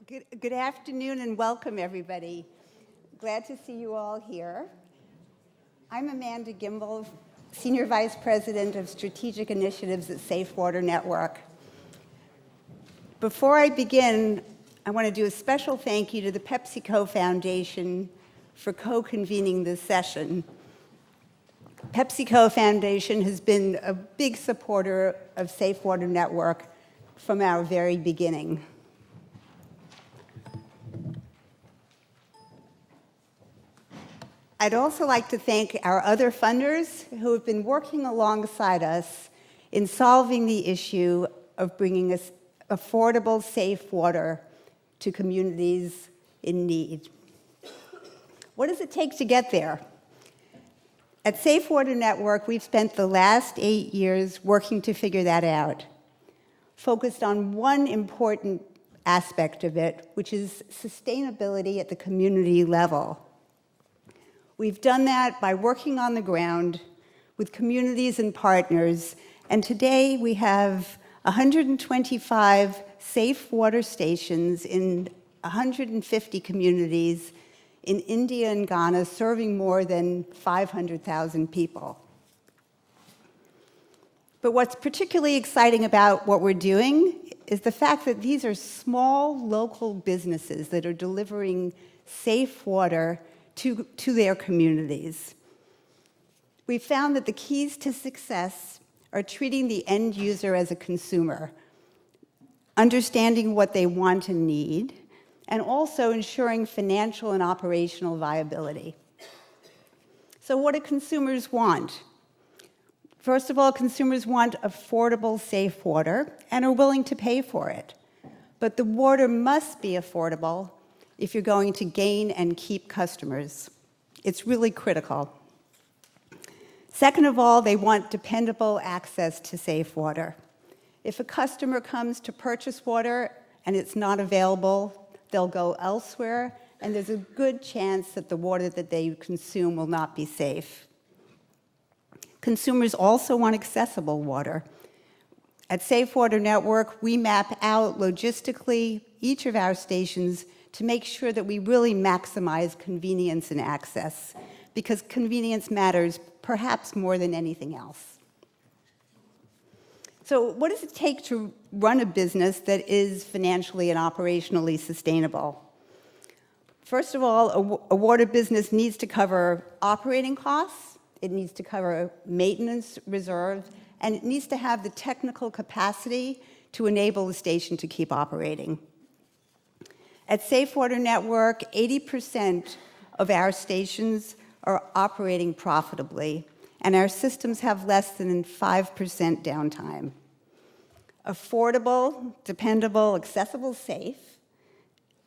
Good afternoon and welcome, everybody. Glad to see you all here. I'm Amanda Gimbel, Senior Vice President of Strategic Initiatives at Safe Water Network. Before I begin, I want to do a special thank you to the PepsiCo Foundation for co-convening this session. PepsiCo Foundation has been a big supporter of Safe Water Network from our very beginning. I'd also like to thank our other funders who have been working alongside us in solving the issue of bringing us affordable, safe water to communities in need. What does it take to get there? At Safe Water Network, we've spent the last 8 years working to figure that out, focused on one important aspect of it, which is sustainability at the community level. We've done that by working on the ground with communities and partners, and today we have 125 safe water stations in 150 communities in India and Ghana, serving more than 500,000 people. But what's particularly exciting about what we're doing is the fact that these are small local businesses that are delivering safe water to their communities. We found that the keys to success are treating the end user as a consumer, understanding what they want and need, and also ensuring financial and operational viability. So what do consumers want? First of all, consumers want affordable, safe water and are willing to pay for it. But the water must be affordable if you're going to gain and keep customers. It's really critical. Second of all, they want dependable access to safe water. If a customer comes to purchase water and it's not available, they'll go elsewhere, and there's a good chance that the water that they consume will not be safe. Consumers also want accessible water. At Safe Water Network, we map out logistically each of our stations to make sure that we really maximize convenience and access, because convenience matters perhaps more than anything else. So what does it take to run a business that is financially and operationally sustainable? First of all, a water business needs to cover operating costs, it needs to cover maintenance reserves, and it needs to have the technical capacity to enable the station to keep operating. At Safe Water Network, 80% of our stations are operating profitably, and our systems have less than 5% downtime. Affordable, dependable, accessible, safe,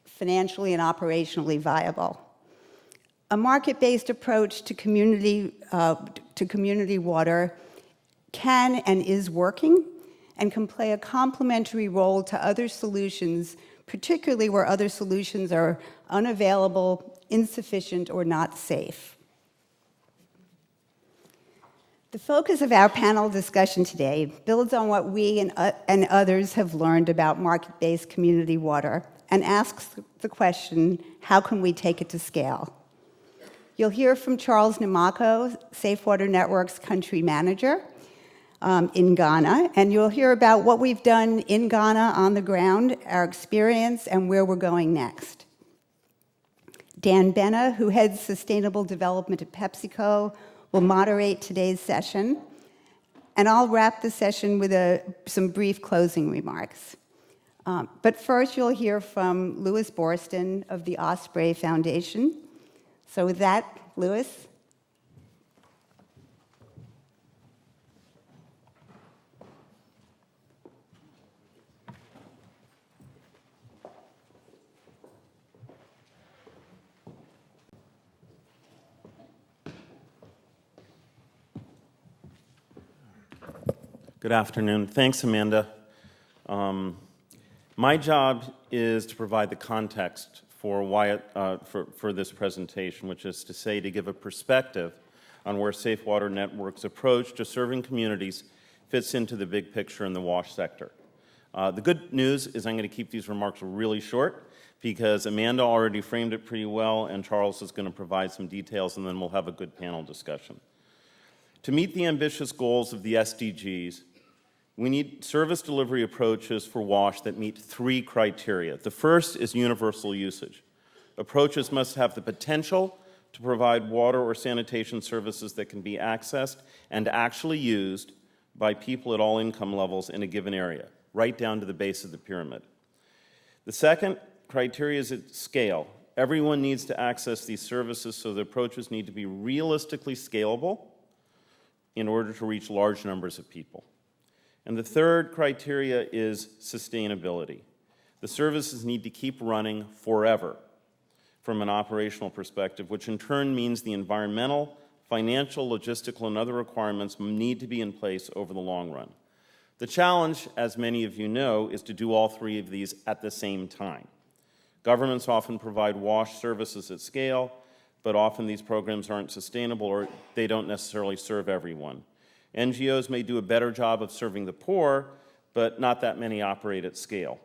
financially and operationally viable. A market-based approach to community water can and is working and can play a complementary role to other solutions, particularly where other solutions are unavailable, insufficient, or not safe. The focus of our panel discussion today builds on what we and others have learned about market-based community water and asks the question, how can we take it to scale? You'll hear from Charles Namako, Safe Water Network's country manager in Ghana, and you'll hear about what we've done in Ghana on the ground, our experience, and where we're going next. Dan Benna, who heads Sustainable Development at PepsiCo, will moderate today's session, and I'll wrap the session with some brief closing remarks. But first, you'll hear from Louis Borston of the Osprey Foundation. So with that, Louis. Good afternoon. Thanks, Amanda. My job is to provide the context for for this presentation, which is to say to give a perspective on where Safe Water Network's approach to serving communities fits into the big picture in the wash sector. The good news is I'm going to keep these remarks really short because Amanda already framed it pretty well, and Charles is going to provide some details, and then we'll have a good panel discussion. To meet the ambitious goals of the SDGs, we need service delivery approaches for WASH that meet 3 criteria. The first is universal usage. Approaches must have the potential to provide water or sanitation services that can be accessed and actually used by people at all income levels in a given area, right down to the base of the pyramid. The second criteria is at scale. Everyone needs to access these services, so the approaches need to be realistically scalable in order to reach large numbers of people. And the third criteria is sustainability. The services need to keep running forever from an operational perspective, which in turn means the environmental, financial, logistical, and other requirements need to be in place over the long run. The challenge, as many of you know, is to do all 3 of these at the same time. Governments often provide WASH services at scale, but often these programs aren't sustainable or they don't necessarily serve everyone. NGOs may do a better job of serving the poor, but not that many operate at scale.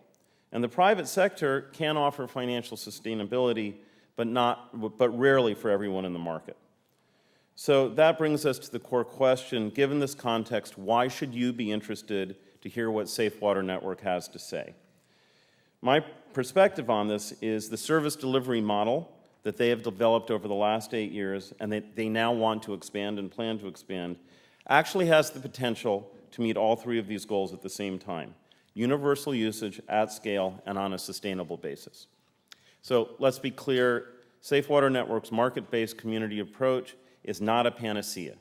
And the private sector can offer financial sustainability, but rarely for everyone in the market. So that brings us to the core question. Given this context, why should you be interested to hear what Safe Water Network has to say? My perspective on this is the service delivery model that they have developed over the last 8 years and that they now want to expand and plan to expand actually has the potential to meet all 3 of these goals at the same time: universal usage at scale and on a sustainable basis. So let's be clear, Safe Water Network's market-based community approach is not a panacea.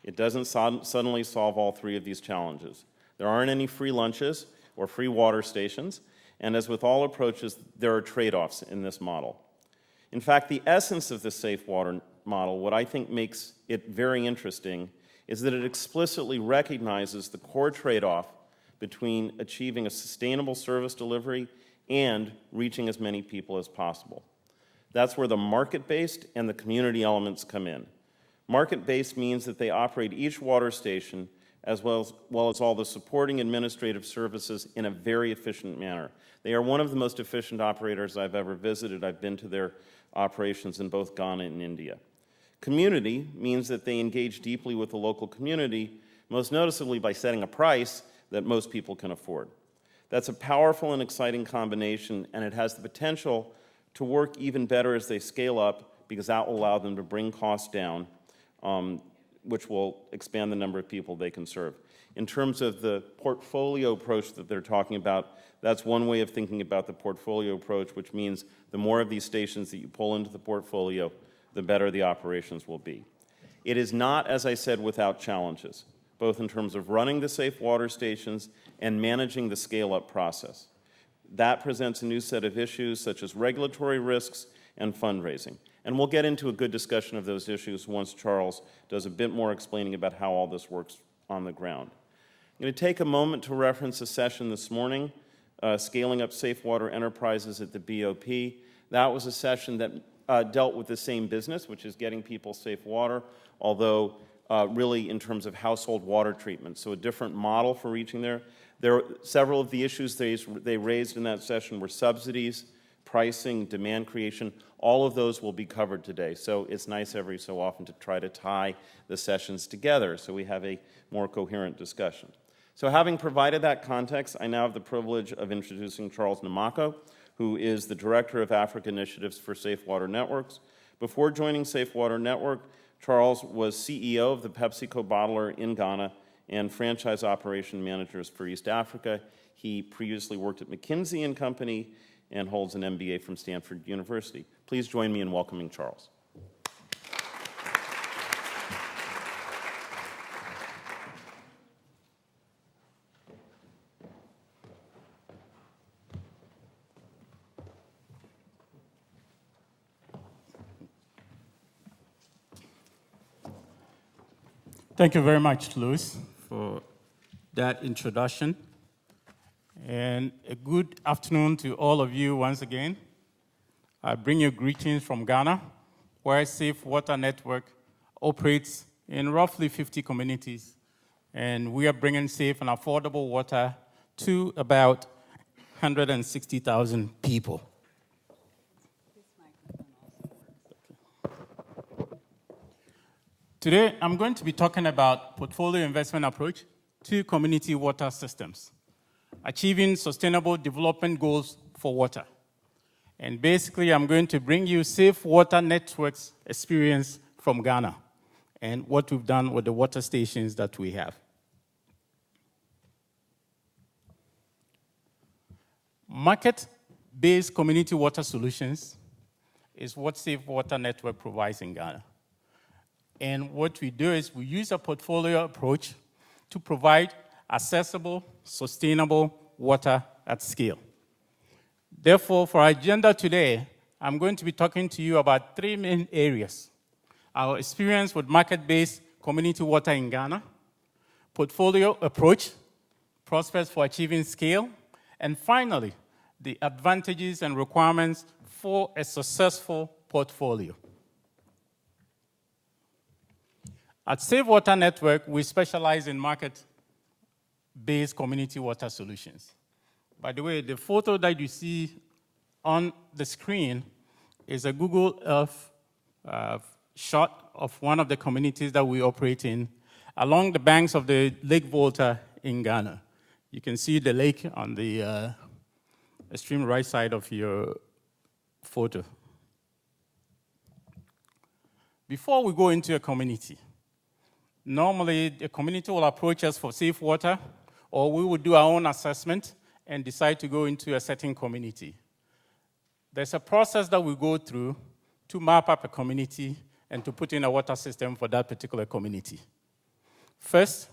It doesn't suddenly solve all 3 of these challenges. There aren't any free lunches or free water stations, and as with all approaches, there are trade-offs in this model. In fact, the essence of the Safe Water model, what I think makes it very interesting, is that it explicitly recognizes the core trade-off between achieving a sustainable service delivery and reaching as many people as possible. That's where the market-based and the community elements come in. Market-based means that they operate each water station as well as all the supporting administrative services in a very efficient manner. They are one of the most efficient operators I've ever visited. I've been to their operations in both Ghana and India. Community means that they engage deeply with the local community, most noticeably by setting a price that most people can afford. That's a powerful and exciting combination, and it has the potential to work even better as they scale up, because that will allow them to bring costs down, which will expand the number of people they can serve. In terms of the portfolio approach that they're talking about, that's one way of thinking about the portfolio approach, which means the more of these stations that you pull into the portfolio, the better the operations will be. It is not, as I said, without challenges, both in terms of running the safe water stations and managing the scale-up process. That presents a new set of issues such as regulatory risks and fundraising. And we'll get into a good discussion of those issues once Charles does a bit more explaining about how all this works on the ground. I'm going to take a moment to reference a session this morning, Scaling Up Safe Water Enterprises at the BOP. That was a session that dealt with the same business, which is getting people safe water, although really in terms of household water treatment, so a different model for reaching there. Several of the issues they raised in that session were subsidies, pricing, demand creation. All of those will be covered today, so it's nice every so often to try to tie the sessions together so we have a more coherent discussion. So having provided that context, I now have the privilege of introducing Charles Namako, who is the Director of Africa Initiatives for Safe Water Networks. Before joining Safe Water Network, Charles was CEO of the PepsiCo bottler in Ghana and franchise operation managers for East Africa. He previously worked at McKinsey & Company and holds an MBA from Stanford University. Please join me in welcoming Charles. Thank you very much, Louis, for that introduction. And a good afternoon to all of you once again. I bring you greetings from Ghana, where Safe Water Network operates in roughly 50 communities. And we are bringing safe and affordable water to about 160,000 people. Today, I'm going to be talking about portfolio investment approach to community water systems, achieving sustainable development goals for water. And basically, I'm going to bring you safe water networks experience from Ghana and what we've done with the water stations that we have. Market-based community water solutions is what Safe Water Network provides in Ghana. And what we do is we use a portfolio approach to provide accessible, sustainable water at scale. Therefore, for our agenda today, I'm going to be talking to you about three main areas: our experience with market-based community water in Ghana, portfolio approach, prospects for achieving scale, and finally, the advantages and requirements for a successful portfolio. At Safe Water Network, we specialize in market-based community water solutions. By the way, the photo that you see on the screen is a Google Earth shot of one of the communities that we operate in along the banks of the Lake Volta in Ghana. You can see the lake on the extreme right side of your photo. Before we go into a community, normally the community will approach us for safe water, or we will do our own assessment and decide to go into a certain community. There's a process that we go through to map up a community and to put in a water system for that particular community. First,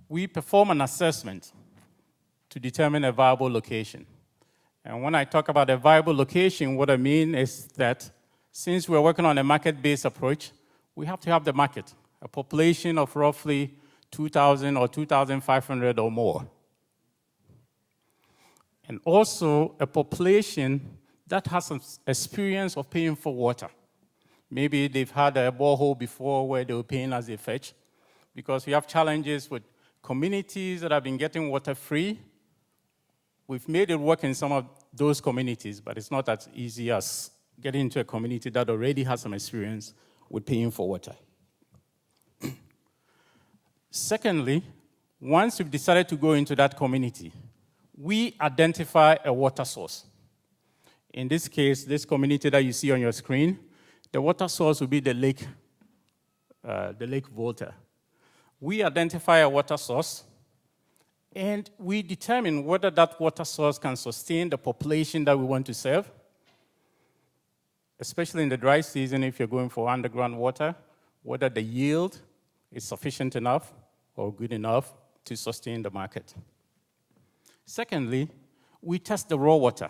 we perform an assessment to determine a viable location. And when I talk about a viable location, what I mean is that since we're working on a market-based approach, we have to have the market, a population of roughly 2,000 or 2,500 or more. And also a population that has some experience of paying for water. Maybe they've had a borehole before where they were paying as they fetch, because we have challenges with communities that have been getting water free. We've made it work in some of those communities, but it's not as easy as getting into a community that already has some experience with paying for water. Secondly, once we've decided to go into that community, we identify a water source. In this case, this community that you see on your screen, the water source will be the Lake Volta. We identify a water source, and we determine whether that water source can sustain the population that we want to serve, especially in the dry season if you're going for underground water, whether the yield is sufficient enough or good enough to sustain the market. Secondly, we test the raw water.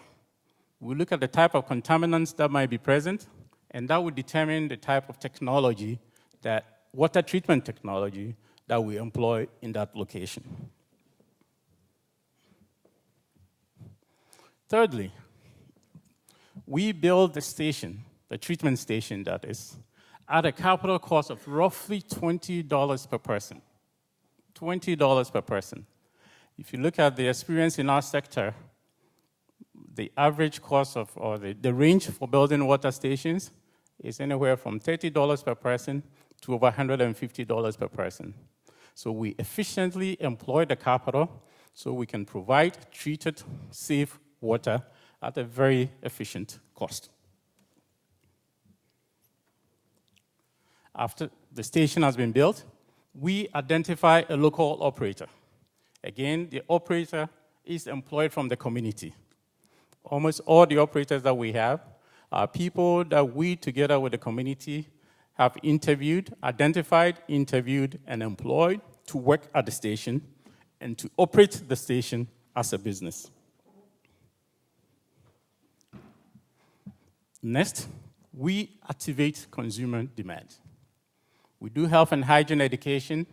We look at the type of contaminants that might be present, and that would determine the type of technology, that water treatment technology, that we employ in that location. Thirdly, we build the station, the treatment station that is, at a capital cost of roughly $20 per person. $20 per person. If you look at the experience in our sector, the average cost of, or the range for building water stations is anywhere from $30 per person to over $150 per person. So we efficiently employ the capital so we can provide treated, safe water at a very efficient cost. After the station has been built, we identify a local operator. Again, the operator is employed from the community. Almost all the operators that we have are people that we, together with the community, have identified, interviewed, and employed to work at the station and to operate the station as a business. Next, we activate consumer demand. We do health and hygiene education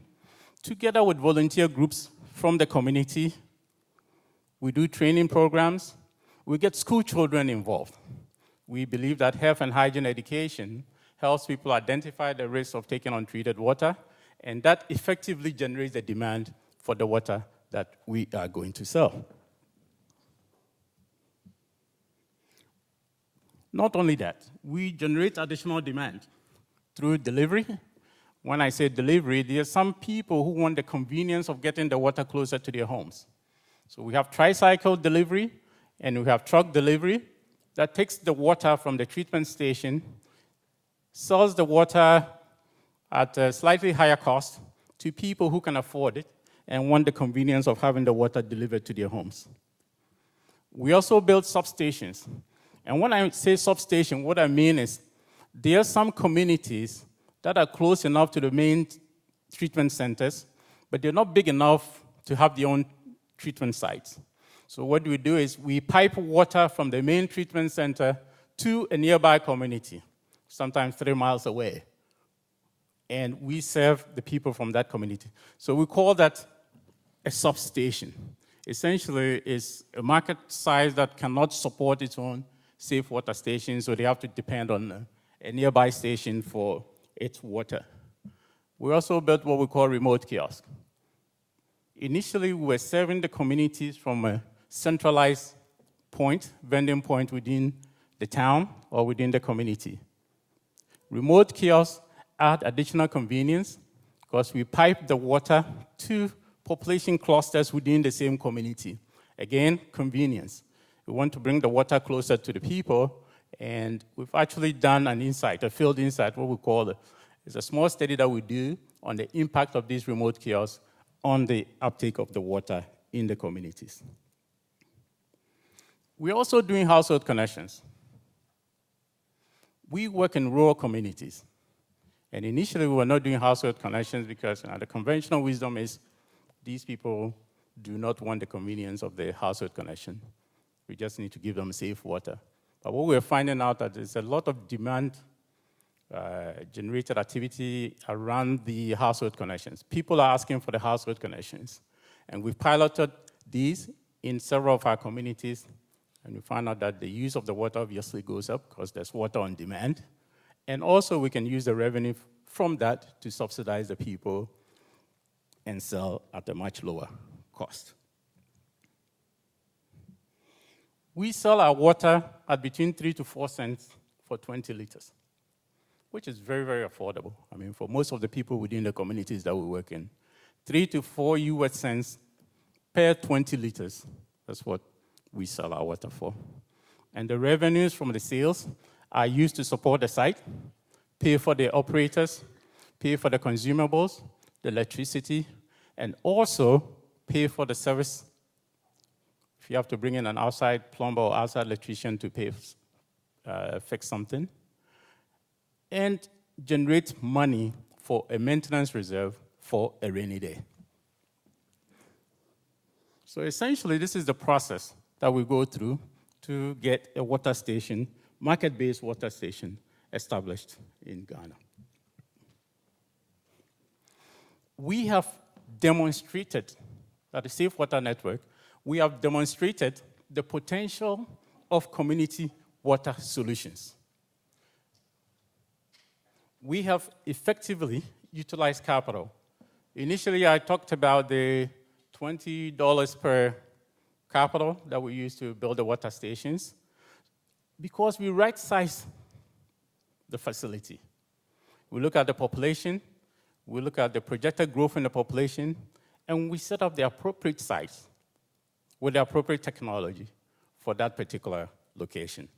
together with volunteer groups from the community. We do training programs. We get school children involved. We believe that health and hygiene education helps people identify the risks of taking untreated water, and that effectively generates the demand for the water that we are going to sell. Not only that, we generate additional demand through delivery. When I say delivery, there are some people who want the convenience of getting the water closer to their homes. So we have tricycle delivery, and we have truck delivery that takes the water from the treatment station, sells the water at a slightly higher cost to people who can afford it and want the convenience of having the water delivered to their homes. We also build substations. And when I say substation, what I mean is there are some communities that are close enough to the main treatment centers, but they're not big enough to have their own treatment sites. So what we do is we pipe water from the main treatment center to a nearby community, sometimes 3 miles away. And we serve the people from that community. So we call that a substation. Essentially, it's a market size that cannot support its own safe water station, so they have to depend on a nearby station for its water. We also built what we call remote kiosk. Initially, we were serving the communities from a centralized point, vending point within the town or within the community. Remote kiosks add additional convenience because we pipe the water to population clusters within the same community. Again, convenience. We want to bring the water closer to the people, and we've actually done an insight, a field insight, what we call it. It's a small study that we do on the impact of these remote kiosks on the uptake of the water in the communities. We're also doing household connections. We work in rural communities. And initially, we were not doing household connections because the conventional wisdom is these people do not want the convenience of the household connection. We just need to give them safe water. But what we're finding out that there's a lot of demand generated activity around the household connections. People are asking for the household connections. And we've piloted these in several of our communities, and we found out that the use of the water obviously goes up because there's water on demand. And also we can use the revenue from that to subsidize the people and sell at a much lower cost. We sell our water at between 3 to 4 cents for 20 liters, which is very, very affordable. I mean, for most of the people within the communities that we work in, 3 to 4 US cents per 20 liters. That's what we sell our water for. And the revenues from the sales are used to support the site, pay for the operators, pay for the consumables, the electricity, and also pay for the service. If you have to bring in an outside plumber or outside electrician to fix something, and generate money for a maintenance reserve for a rainy day. So essentially, this is the process that we go through to get a water station, market-based water station, established in Ghana. We have demonstrated at the Safe Water Network, we have demonstrated the potential of community water solutions. We have effectively utilized capital. Initially, I talked about the $20 per capital that we use to build the water stations because we right-size the facility. We look at the population, we look at the projected growth in the population, and we set up the appropriate sites with the appropriate technology for that particular location.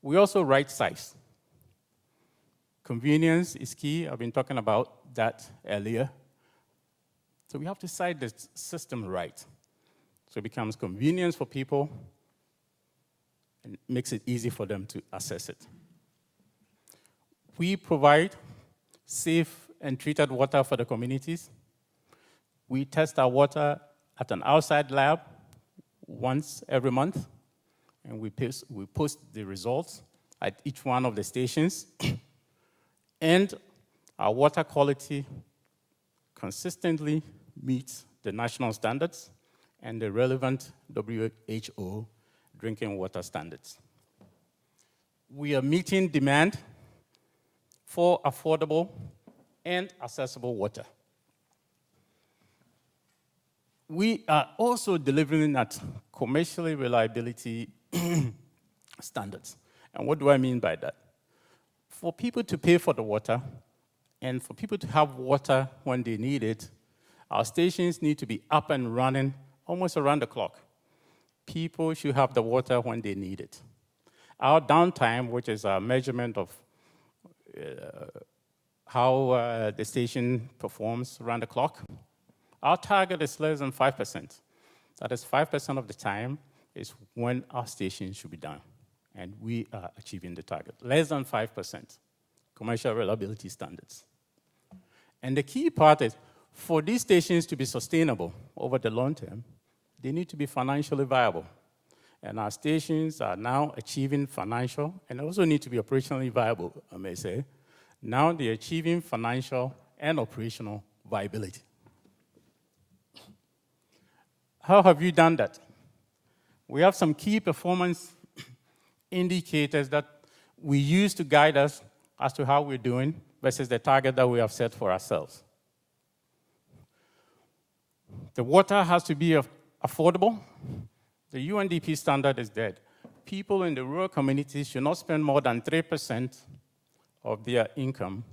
We also right-size. Convenience is key. I've been talking about that earlier. So we have to site the system right. So it becomes convenience for people and makes it easy for them to access it. We provide safe and treated water for the communities. We test our water at an outside lab once every month, and we post the results at each one of the stations. And our water quality consistently meets the national standards and the relevant WHO drinking water standards. We are meeting demand for affordable and accessible water. we are also delivering at commercially reliability standards. And what do I mean by that? For people to pay for the water and for people to have water when they need it, our stations need to be up and running almost around the clock. People should have the water when they need it. Our downtime, which is a measurement of how the station performs around the clock, our target is less than 5%. That is 5% of the time is when our station should be down. And we are achieving the target. Less than 5%, commercial reliability standards. And the key part is, for these stations to be sustainable over the long term, they need to be financially viable. And our stations are now achieving financial, and also need to be operationally viable, I may say. Now they're achieving financial and operational viability. How have you done that? We have some key performance indicators that we use to guide us as to how we're doing versus the target that we have set for ourselves. The water has to be affordable. The UNDP standard is dead. People in the rural communities should not spend more than 3% of their income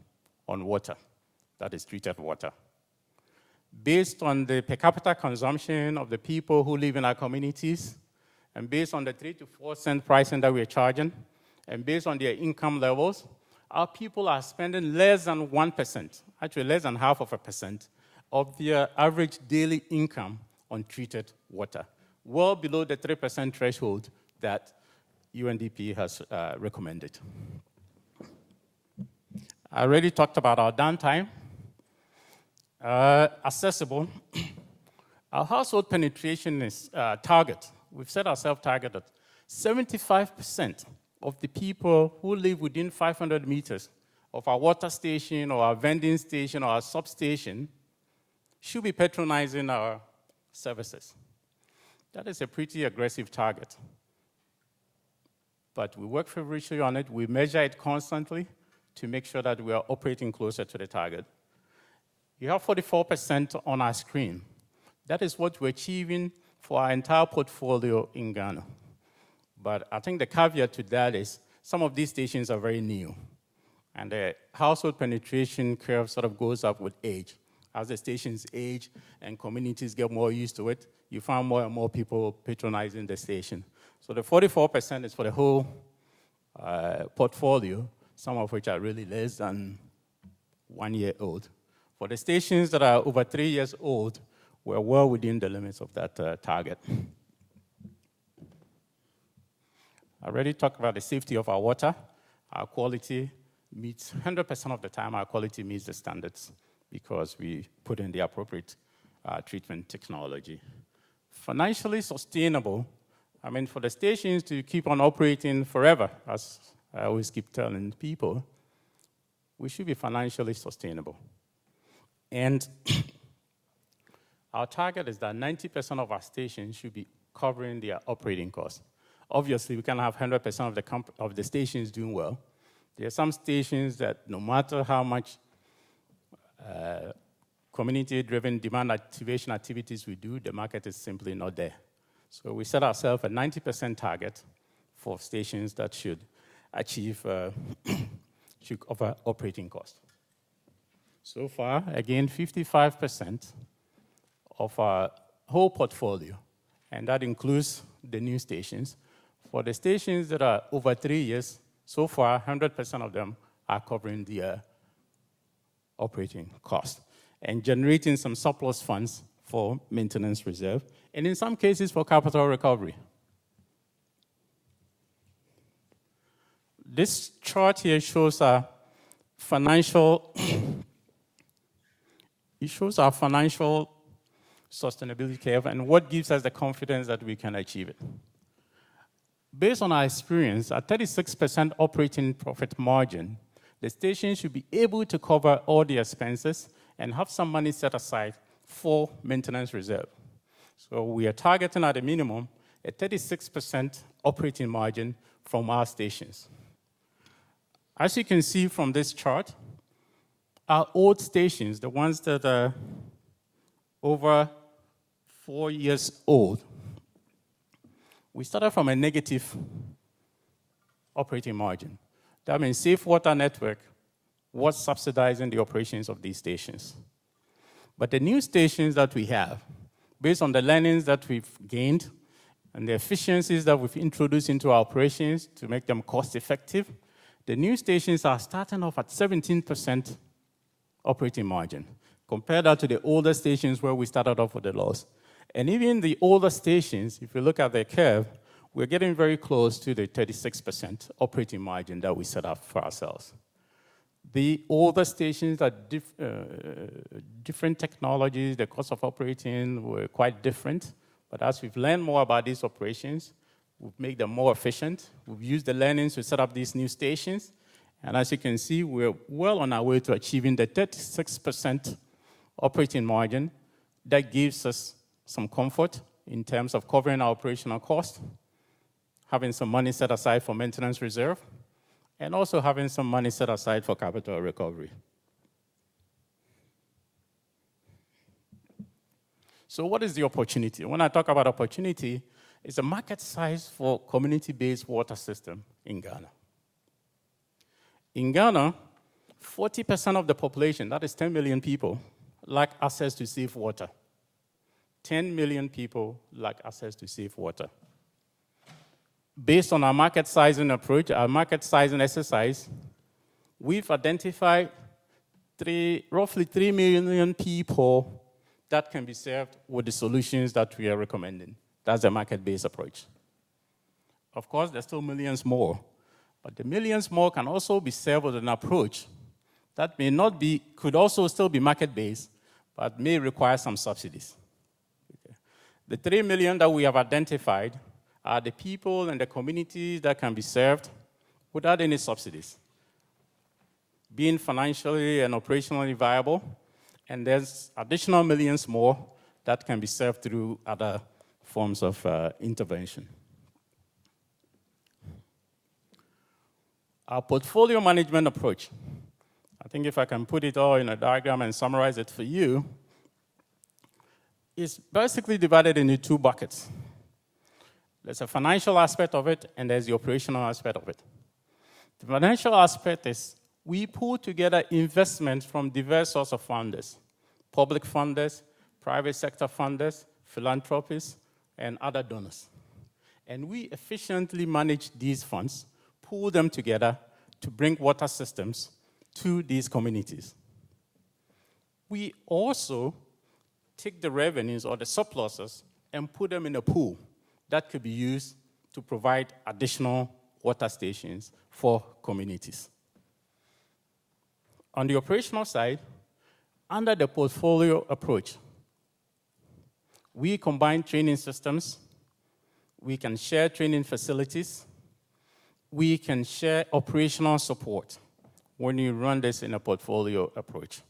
on water, that is treated water. Based on the per capita consumption of the people who live in our communities, and based on the 3 to 4 cent pricing that we're charging, and based on their income levels, our people are spending less than 1%, actually less than 0.5% of their average daily income on treated water, well below the 3% threshold that UNDP has recommended. I already talked about our downtime. Accessible. Our household penetration is target. We've set ourselves target at 75% of the people who live within 500 meters of our water station or our vending station or our substation should be patronizing our services. That is a pretty aggressive target. But we work feverishly on it. We measure it constantly to make sure that we are operating closer to the target. You have 44% on our screen. That is what we're achieving for our entire portfolio in Ghana. But I think the caveat to that is some of these stations are very new. And the household penetration curve sort of goes up with age. As the stations age and communities get more used to it, you find more and more people patronizing the station. So the 44% is for the whole portfolio, some of which are really less than 1 year old. For the stations that are over 3 years old, we're well within the limits of that target. I already talked about the safety of our water. Our quality meets 100% of the time, our quality meets the standards because we put in the appropriate treatment technology. Financially sustainable, I mean, for the stations to keep on operating forever, as I always keep telling people, we should be financially sustainable. And our target is that 90% of our stations should be covering their operating costs. Obviously, we can't have 100% of the stations doing well. There are some stations that no matter how much community-driven demand activation activities we do, the market is simply not there. So we set ourselves a 90% target for stations that should achieve should cover operating costs. So far, again, 55% of our whole portfolio, and that includes the new stations. For the stations that are over 3 years, so far, 100% of them are covering their operating costs and generating some surplus funds for maintenance reserve, and in some cases for capital recovery. This chart here shows our financial it shows our financial sustainability curve and what gives us the confidence that we can achieve it. Based on our experience, at 36% operating profit margin, the station should be able to cover all the expenses and have some money set aside for maintenance reserve. So we are targeting at a minimum a 36% operating margin from our stations. As you can see from this chart, our old stations, the ones that are over 4 years old, we started from a negative operating margin. That means Safe Water Network was subsidizing the operations of these stations. But the new stations that we have, based on the learnings that we've gained and the efficiencies that we've introduced into our operations to make them cost-effective, the new stations are starting off at 17% operating margin. Compare that to the older stations where we started off with the loss. And even the older stations, if you look at the curve, we're getting very close to the 36% operating margin that we set up for ourselves. The older stations are different technologies. The cost of operating were quite different. But as we've learned more about these operations, we've made them more efficient. We've used the learnings to set up these new stations. And as you can see, we're well on our way to achieving the 36% operating margin. That gives us some comfort in terms of covering our operational costs, having some money set aside for maintenance reserve, and also having some money set aside for capital recovery. So what is the opportunity? When I talk about opportunity, it's a market size for community-based water system in Ghana. In Ghana, 40% of the population, that is 10 million people, lack access to safe water. 10 million people lack access to safe water. Based on our market sizing approach, our market sizing exercise, we've identified roughly 3 million people that can be served with the solutions that we are recommending. That's the market-based approach. Of course, there's still millions more, but the millions more can also be served with an approach that could also still be market-based, but may require some subsidies. Okay. The 3 million that we have identified are the people and the communities that can be served without any subsidies, being financially and operationally viable, and there's additional millions more that can be served through other forms of intervention. Our portfolio management approach, I think if I can put it all in a diagram and summarize it for you, is basically divided into 2 buckets. There's a financial aspect of it, and there's the operational aspect of it. The financial aspect is we pull together investments from diverse sources of funders, public funders, private sector funders, philanthropists, and other donors. And we efficiently manage these funds, pool them together to bring water systems to these communities. We also take the revenues or the surpluses and put them in a pool that could be used to provide additional water stations for communities. On the operational side, under the portfolio approach, we combine training systems, we can share training facilities, we can share operational support when you run this in a portfolio approach.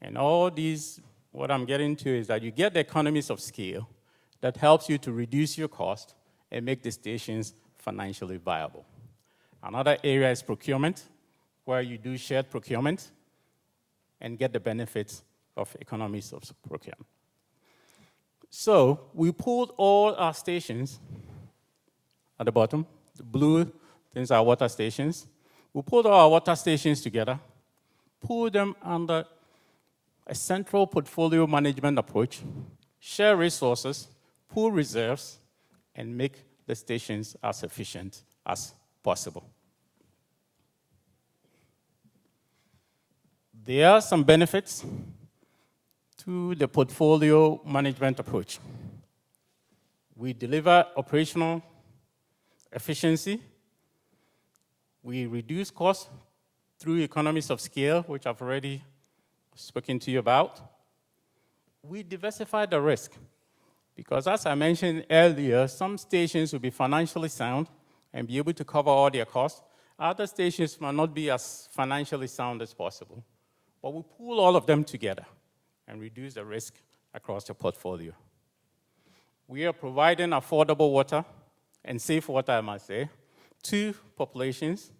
And all these, what I'm getting to is that you get the economies of scale that helps you to reduce your cost and make the stations financially viable. Another area is procurement, where you do shared procurement and get the benefits of economies of procurement. So we pulled all our stations at the bottom. The blue things are water stations. We pulled all our water stations together, pulled them under a central portfolio management approach, share resources, pool reserves, and make the stations as efficient as possible. There are some benefits to the portfolio management approach. We deliver operational efficiency. We reduce costs through economies of scale, which I've already spoken to you about. We diversify the risk. Because as I mentioned earlier, some stations will be financially sound and be able to cover all their costs. Other stations might not be as financially sound as possible. But we pool all of them together and reduce the risk across the portfolio. We are providing affordable water and safe water, I must say, to populations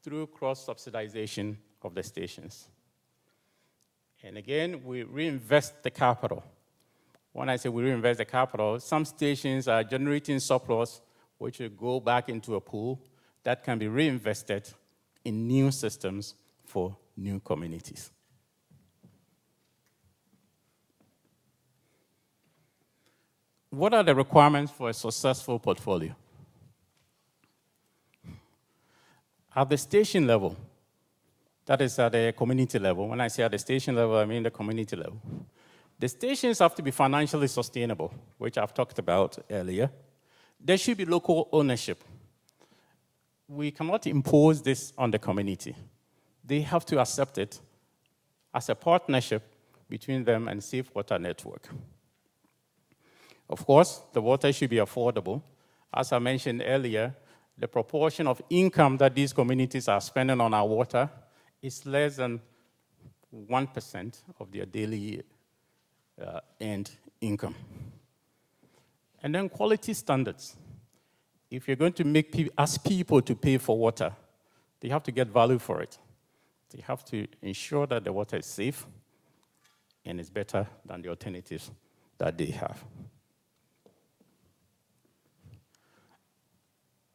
through cross-subsidization of the stations. And again, we reinvest the capital. When I say we reinvest the capital, some stations are generating surplus, which will go back into a pool that can be reinvested in new systems for new communities. What are the requirements for a successful portfolio? At the station level, that is at the community level. When I say at the station level, I mean the community level. The stations have to be financially sustainable, which I've talked about earlier. There should be local ownership. We cannot impose this on the community. They have to accept it as a partnership between them and Safe Water Network. Of course, the water should be affordable. As I mentioned earlier, the proportion of income that these communities are spending on our water is less than 1% of their daily earned income. And then quality standards. If you're going to ask people to pay for water, they have to get value for it. They have to ensure that the water is safe and is better than the alternatives that they have.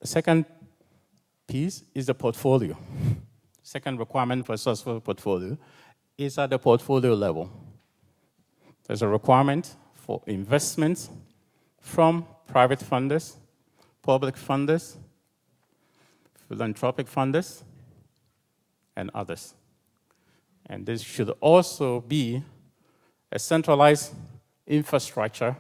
The second piece is the portfolio. Second requirement for a successful portfolio is at the portfolio level. There's a requirement for investments from private funders, public funders, philanthropic funders, and others. And this should also be a centralized infrastructure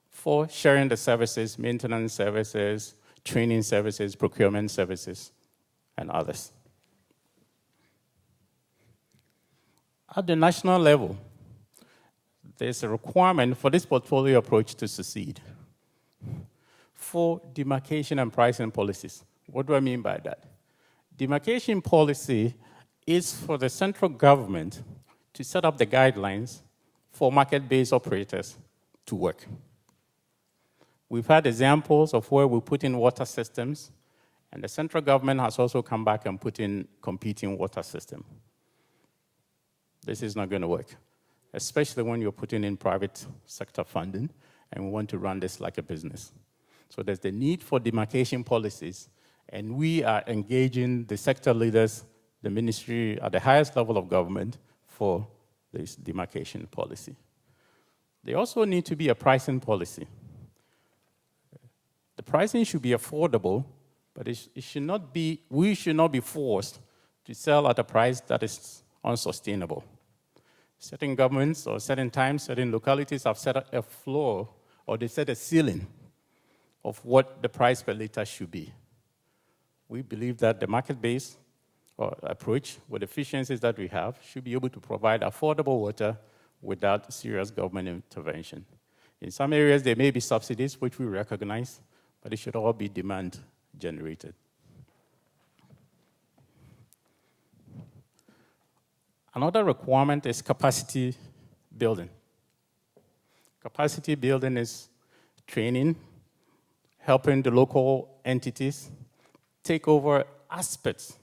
for sharing the services, maintenance services, training services, procurement services, and others. At the national level, there's a requirement for this portfolio approach to succeed for demarcation and pricing policies. What do I mean by that? Demarcation policy is for the central government to set up the guidelines for market-based operators to work. We've had examples of where we put in water systems, and the central government has also come back and put in competing water systems. This is not going to work, especially when you're putting in private sector funding, and we want to run this like a business. So there's the need for demarcation policies, and we are engaging the sector leaders, the ministry at the highest level of government for this demarcation policy. There also need to be a pricing policy. The pricing should be affordable, but we should not be forced to sell at a price that is unsustainable. Certain governments or certain times, certain localities have set a floor, or they set a ceiling of what the price per liter should be. We believe that the market-based approach with efficiencies that we have should be able to provide affordable water without serious government intervention. In some areas, there may be subsidies, which we recognize, but it should all be demand generated. Another requirement is capacity building. Capacity building is training, helping the local entities take over aspects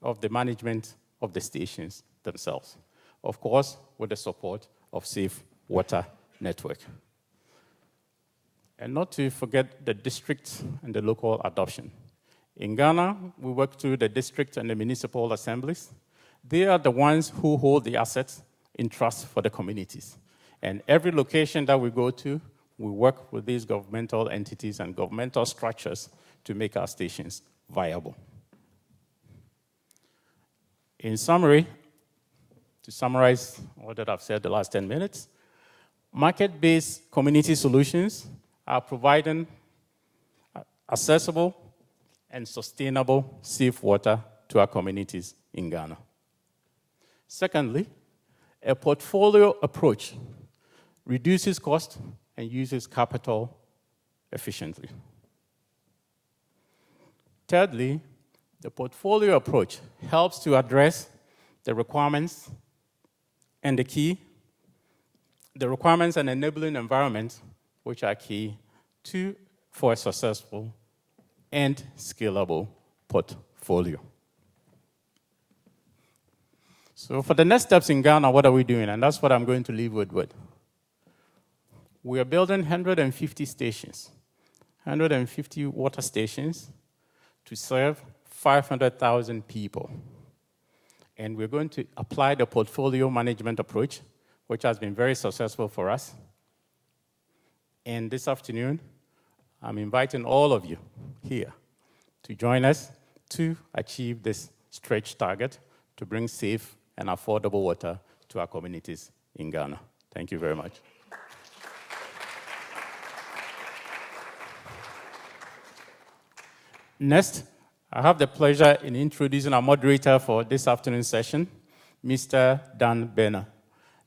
of the management of the stations themselves. Of course, with the support of Safe Water Network. And not to forget the district and the local adoption. In Ghana, we work through the district and the municipal assemblies. They are the ones who hold the assets in trust for the communities. And every location that we go to, we work with these governmental entities and governmental structures to make our stations viable. In summary, to summarize all that I've said the last 10 minutes, market-based community solutions are providing accessible and sustainable safe water to our communities in Ghana. Secondly, a portfolio approach reduces cost and uses capital efficiently. Thirdly, the portfolio approach helps to address the requirements and the requirements and enabling environment, which are key for a successful and scalable portfolio. So for the next steps in Ghana, what are we doing? And that's what I'm going to leave with. We are building 150 stations, 150 water stations to serve 500,000 people. And we're going to apply the portfolio management approach, which has been very successful for us. And this afternoon, I'm inviting all of you here to join us to achieve this stretch target to bring safe and affordable water to our communities in Ghana. Thank you very much. Next, I have the pleasure in introducing our moderator for this afternoon's session, Mr. Dan Benner.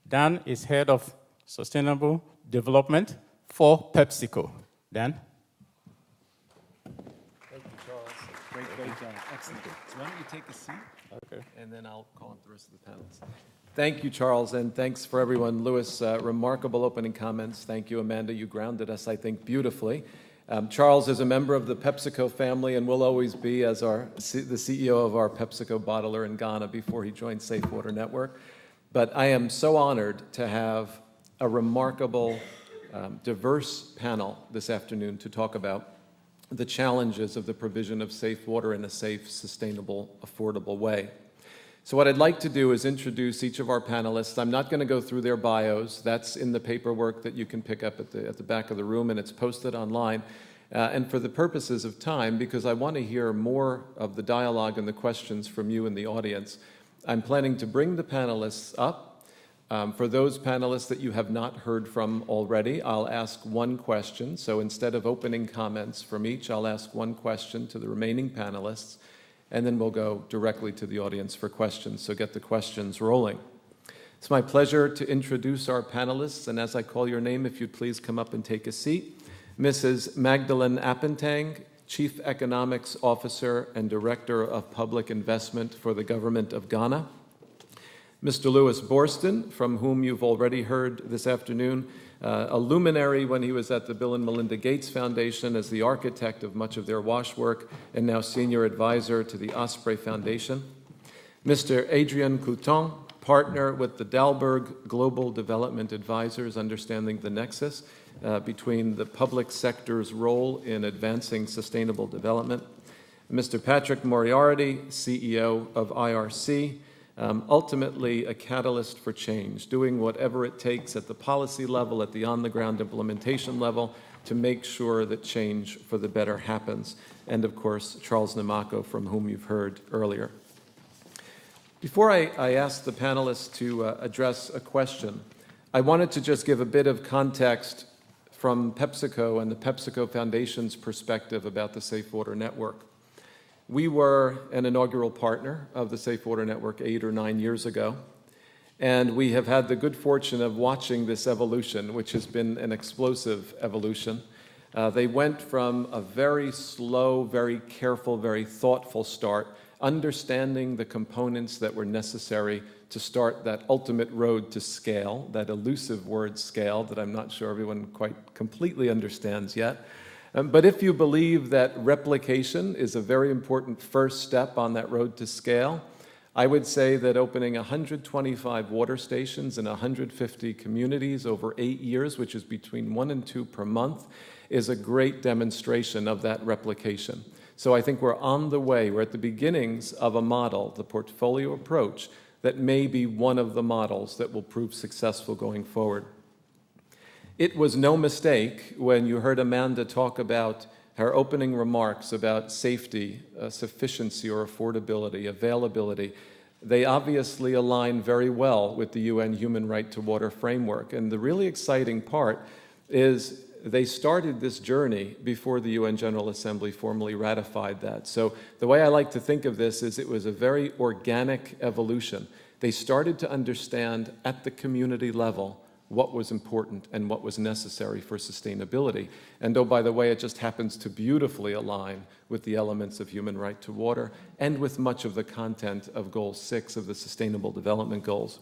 Dan is Head of Sustainable Development for PepsiCo. Dan? Thank you, Charles. Great job. Excellent. So why don't you take a seat? Okay. And then I'll call on the rest of the panelists. Thank you, Charles, and thanks for everyone. Louis, remarkable opening comments. Thank you, Amanda. You grounded us, I think, beautifully. Charles is a member of the PepsiCo family and will always be as the CEO of our PepsiCo bottler in Ghana before he joined Safe Water Network. But I am so honored to have a remarkable, diverse panel this afternoon to talk about the challenges of the provision of safe water in a safe, sustainable, affordable way. So what I'd like to do is introduce each of our panelists. I'm not going to go through their bios. That's in the paperwork that you can pick up at the back of the room, and it's posted online. And for the purposes of time, because I want to hear more of the dialogue and the questions from you in the audience, I'm planning to bring the panelists up. For those panelists that you have not heard from already, I'll ask one question. So instead of opening comments from each, I'll ask one question to the remaining panelists, and then we'll go directly to the audience for questions. So get the questions rolling. It's my pleasure to introduce our panelists, and as I call your name, if you'd please come up and take a seat. Mrs. Magdalene Appentang, Chief Economics Officer and Director of Public Investment for the Government of Ghana. Mr. Louis Borston, from whom you've already heard this afternoon, a luminary when he was at the Bill and Melinda Gates Foundation as the architect of much of their WASH work, and now senior advisor to the Osprey Foundation. Mr. Adrien Couton, partner with the Dalberg Global Development Advisors, understanding the nexus between the public sector's role in advancing sustainable development. Mr. Patrick Moriarty, CEO of IRC, ultimately a catalyst for change, doing whatever it takes at the policy level, at the on-the-ground implementation level, to make sure that change for the better happens. And of course, Charles Namako, from whom you've heard earlier. Before I ask the panelists to address a question, I wanted to just give a bit of context from PepsiCo and the PepsiCo Foundation's perspective about the Safe Water Network. We were an inaugural partner of the Safe Water Network 8 or 9 years ago, and we have had the good fortune of watching this evolution, which has been an explosive evolution. They went from a very slow, very careful, very thoughtful start, understanding the components that were necessary to start that ultimate road to scale, that elusive word scale that I'm not sure everyone quite completely understands yet. But if you believe that replication is a very important first step on that road to scale, I would say that opening 125 water stations in 150 communities over 8 years, which is between 1 and 2 per month, is a great demonstration of that replication. So I think we're on the way. We're at the beginnings of a model, the portfolio approach, that may be one of the models that will prove successful going forward. It was no mistake when you heard Amanda talk about her opening remarks about safety, sufficiency or affordability, availability. They obviously align very well with the UN Human Right to Water framework. And the really exciting part is they started this journey before the UN General Assembly formally ratified that. So the way I like to think of this is it was a very organic evolution. They started to understand at the community level what was important and what was necessary for sustainability. And oh, by the way, it just happens to beautifully align with the elements of human right to water and with much of the content of Goal 6 of the Sustainable Development Goals.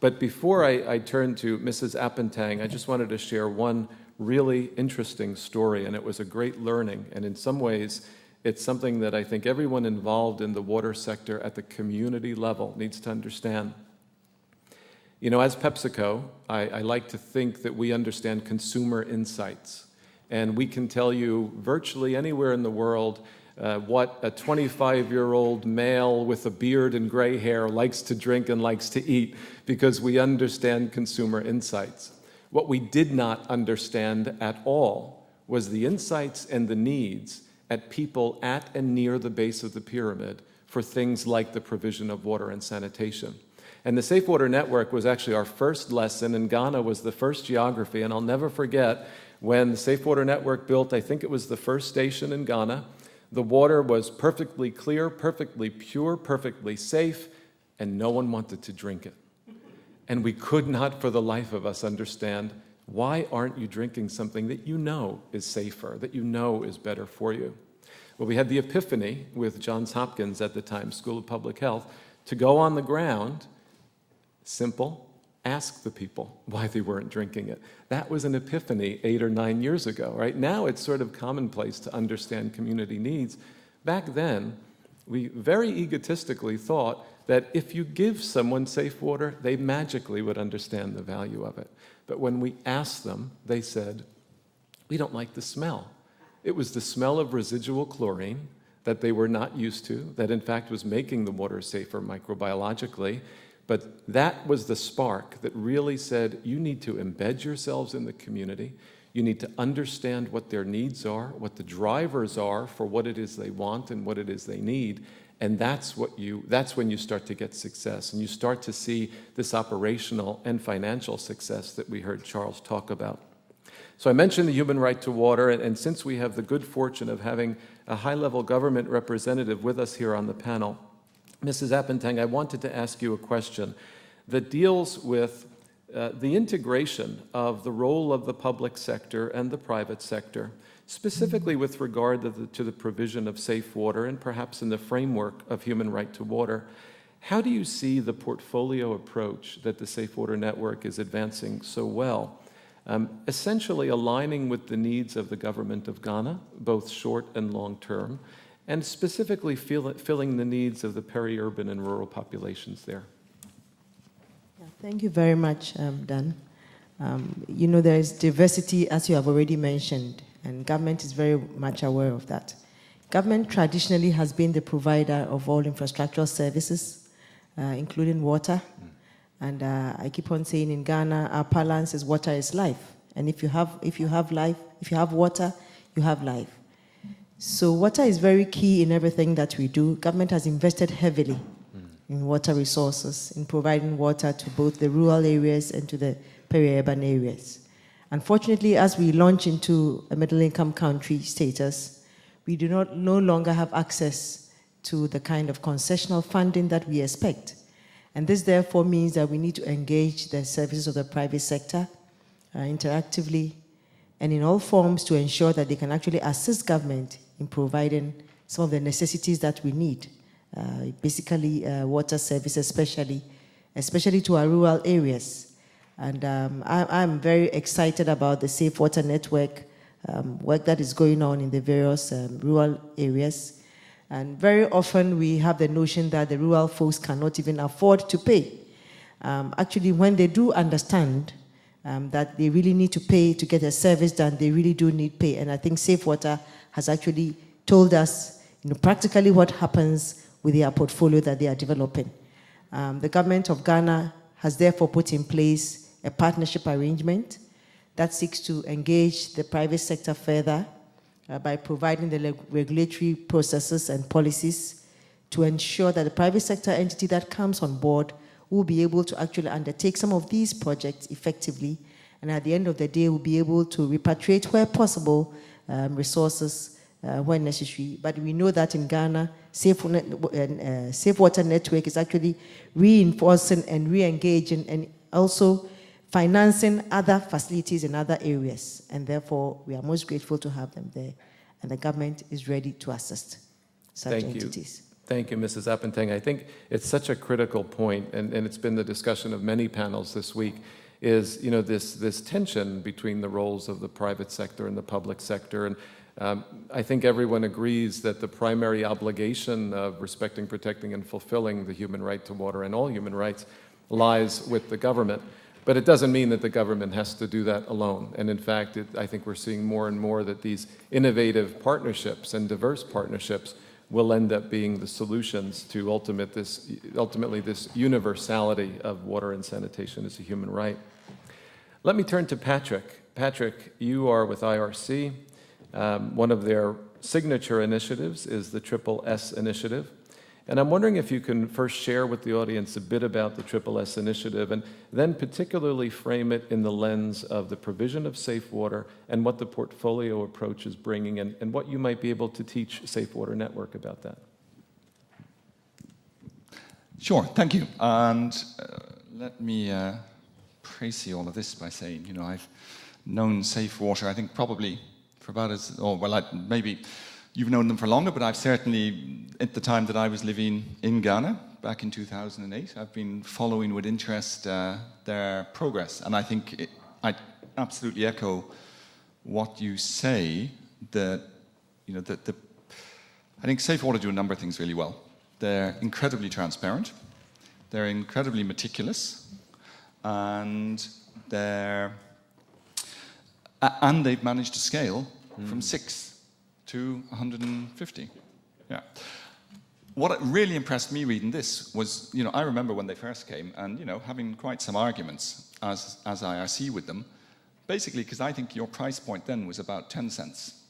But before I turn to Mrs. Appentang, I just wanted to share one really interesting story, and it was a great learning. And in some ways, it's something that I think everyone involved in the water sector at the community level needs to understand. You know, as PepsiCo, I like to think that we understand consumer insights. And we can tell you virtually anywhere in the world what a 25-year-old male with a beard and gray hair likes to drink and likes to eat, because we understand consumer insights. What we did not understand at all was the insights and the needs at people at and near the base of the pyramid for things like the provision of water and sanitation. And the Safe Water Network was actually our first lesson, and Ghana was the first geography. And I'll never forget when the Safe Water Network built, I think it was the first station in Ghana. The water was perfectly clear, perfectly pure, perfectly safe, and no one wanted to drink it. And we could not for the life of us understand, why aren't you drinking something that you know is safer, that you know is better for you? Well, we had the epiphany with Johns Hopkins at the time, School of Public Health, to go on the ground, simple, ask the people why they weren't drinking it. That was an epiphany 8 or 9 years ago, right? Now it's sort of commonplace to understand community needs. Back then, we very egotistically thought that if you give someone safe water, they magically would understand the value of it. But when we asked them, they said, we don't like the smell. It was the smell of residual chlorine that they were not used to, that in fact was making the water safer microbiologically. But that was the spark that really said, you need to embed yourselves in the community. You need to understand what their needs are, what the drivers are for what it is they want and what it is they need. And that's when you start to get success. And you start to see this operational and financial success that we heard Charles talk about. So I mentioned the human right to water, and since we have the good fortune of having a high-level government representative with us here on the panel, Mrs. Appentang, I wanted to ask you a question that deals with the integration of the role of the public sector and the private sector, specifically with regard to the provision of safe water and perhaps in the framework of human right to water. How do you see the portfolio approach that the Safe Water Network is advancing so well, essentially aligning with the needs of the government of Ghana, both short and long term, and specifically filling the needs of the peri-urban and rural populations there? Yeah, thank you very much, Dan. You know, there is diversity, as you have already mentioned, and government is very much aware of that. Government traditionally has been the provider of all infrastructural services, including water. And I keep on saying in Ghana, our parlance is water is life. And if you have water, you have life. So water is very key in everything that we do. Government has invested heavily in water resources, in providing water to both the rural areas and to the peri-urban areas. Unfortunately, as we launch into a middle-income country status, we no longer have access to the kind of concessional funding that we expect. And this therefore means that we need to engage the services of the private sector interactively and in all forms to ensure that they can actually assist government in providing some of the necessities that we need, basically water service, especially to our rural areas. And I'm very excited about the Safe Water Network work that is going on in the various rural areas. And very often we have the notion that the rural folks cannot even afford to pay. Actually, when they do understand that they really need to pay to get a service done, they really do need pay. And I think Safe Water has actually told us, practically what happens with their portfolio that they are developing. The government of Ghana has therefore put in place a partnership arrangement that seeks to engage the private sector further by providing the regulatory processes and policies to ensure that the private sector entity that comes on board will be able to actually undertake some of these projects effectively, and at the end of the day will be able to repatriate where possible resources when necessary. But we know that in Ghana, Safe Water Network is actually reinforcing and re-engaging and also financing other facilities in other areas. And therefore, we are most grateful to have them there. And the government is ready to assist such entities. Thank you, Mrs. Appentang. I think it's such a critical point, and it's been the discussion of many panels this week, is this tension between the roles of the private sector and the public sector. And I think everyone agrees that the primary obligation of respecting, protecting, and fulfilling the human right to water and all human rights lies with the government. But it doesn't mean that the government has to do that alone. And in fact, I think we're seeing more and more that these innovative partnerships and diverse partnerships will end up being the solutions to ultimately this universality of water and sanitation as a human right. Let me turn to Patrick. Patrick, you are with IRC. One of their signature initiatives is the Triple S initiative. And I'm wondering if you can first share with the audience a bit about the Triple S initiative and then particularly frame it in the lens of the provision of safe water and what the portfolio approach is bringing and what you might be able to teach Safe Water Network about that. Sure, thank you. And let me preface all of this by saying, you know, I've known Safe Water, I think probably for about as, or well, maybe you've known them for longer, but I've certainly, at the time that I was living in Ghana, back in 2008, I've been following with interest their progress. And I think I absolutely echo what you say, that, you know, I think Safe Water do a number of things really well. They're incredibly transparent, they're incredibly meticulous, and they've managed to scale from 6 to 150. Yeah. What really impressed me reading this was, you know, I remember when they first came and, you know, having quite some arguments as IRC with them, basically because I think your price point then was about 10 cents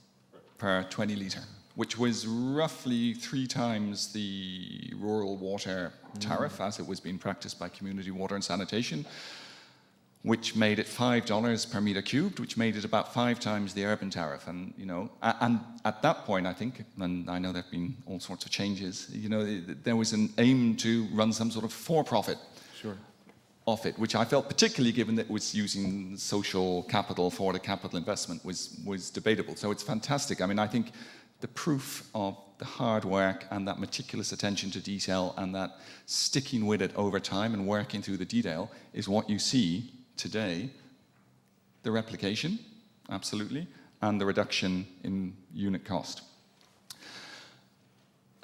per 20 litre, which was roughly 3 times the rural water tariff as it was being practiced by community water and sanitation, which made it $5 per meter cubed, which made it about 5 times the urban tariff. And, you know, and at that point, I think, and I know there have been all sorts of changes, you know, there was an aim to run some sort of for-profit off it, which I felt, particularly given that it was using social capital for the capital investment, was debatable. So it's fantastic. I mean, I think the proof of the hard work and that meticulous attention to detail and that sticking with it over time and working through the detail is what you see today. The replication, absolutely, and the reduction in unit cost.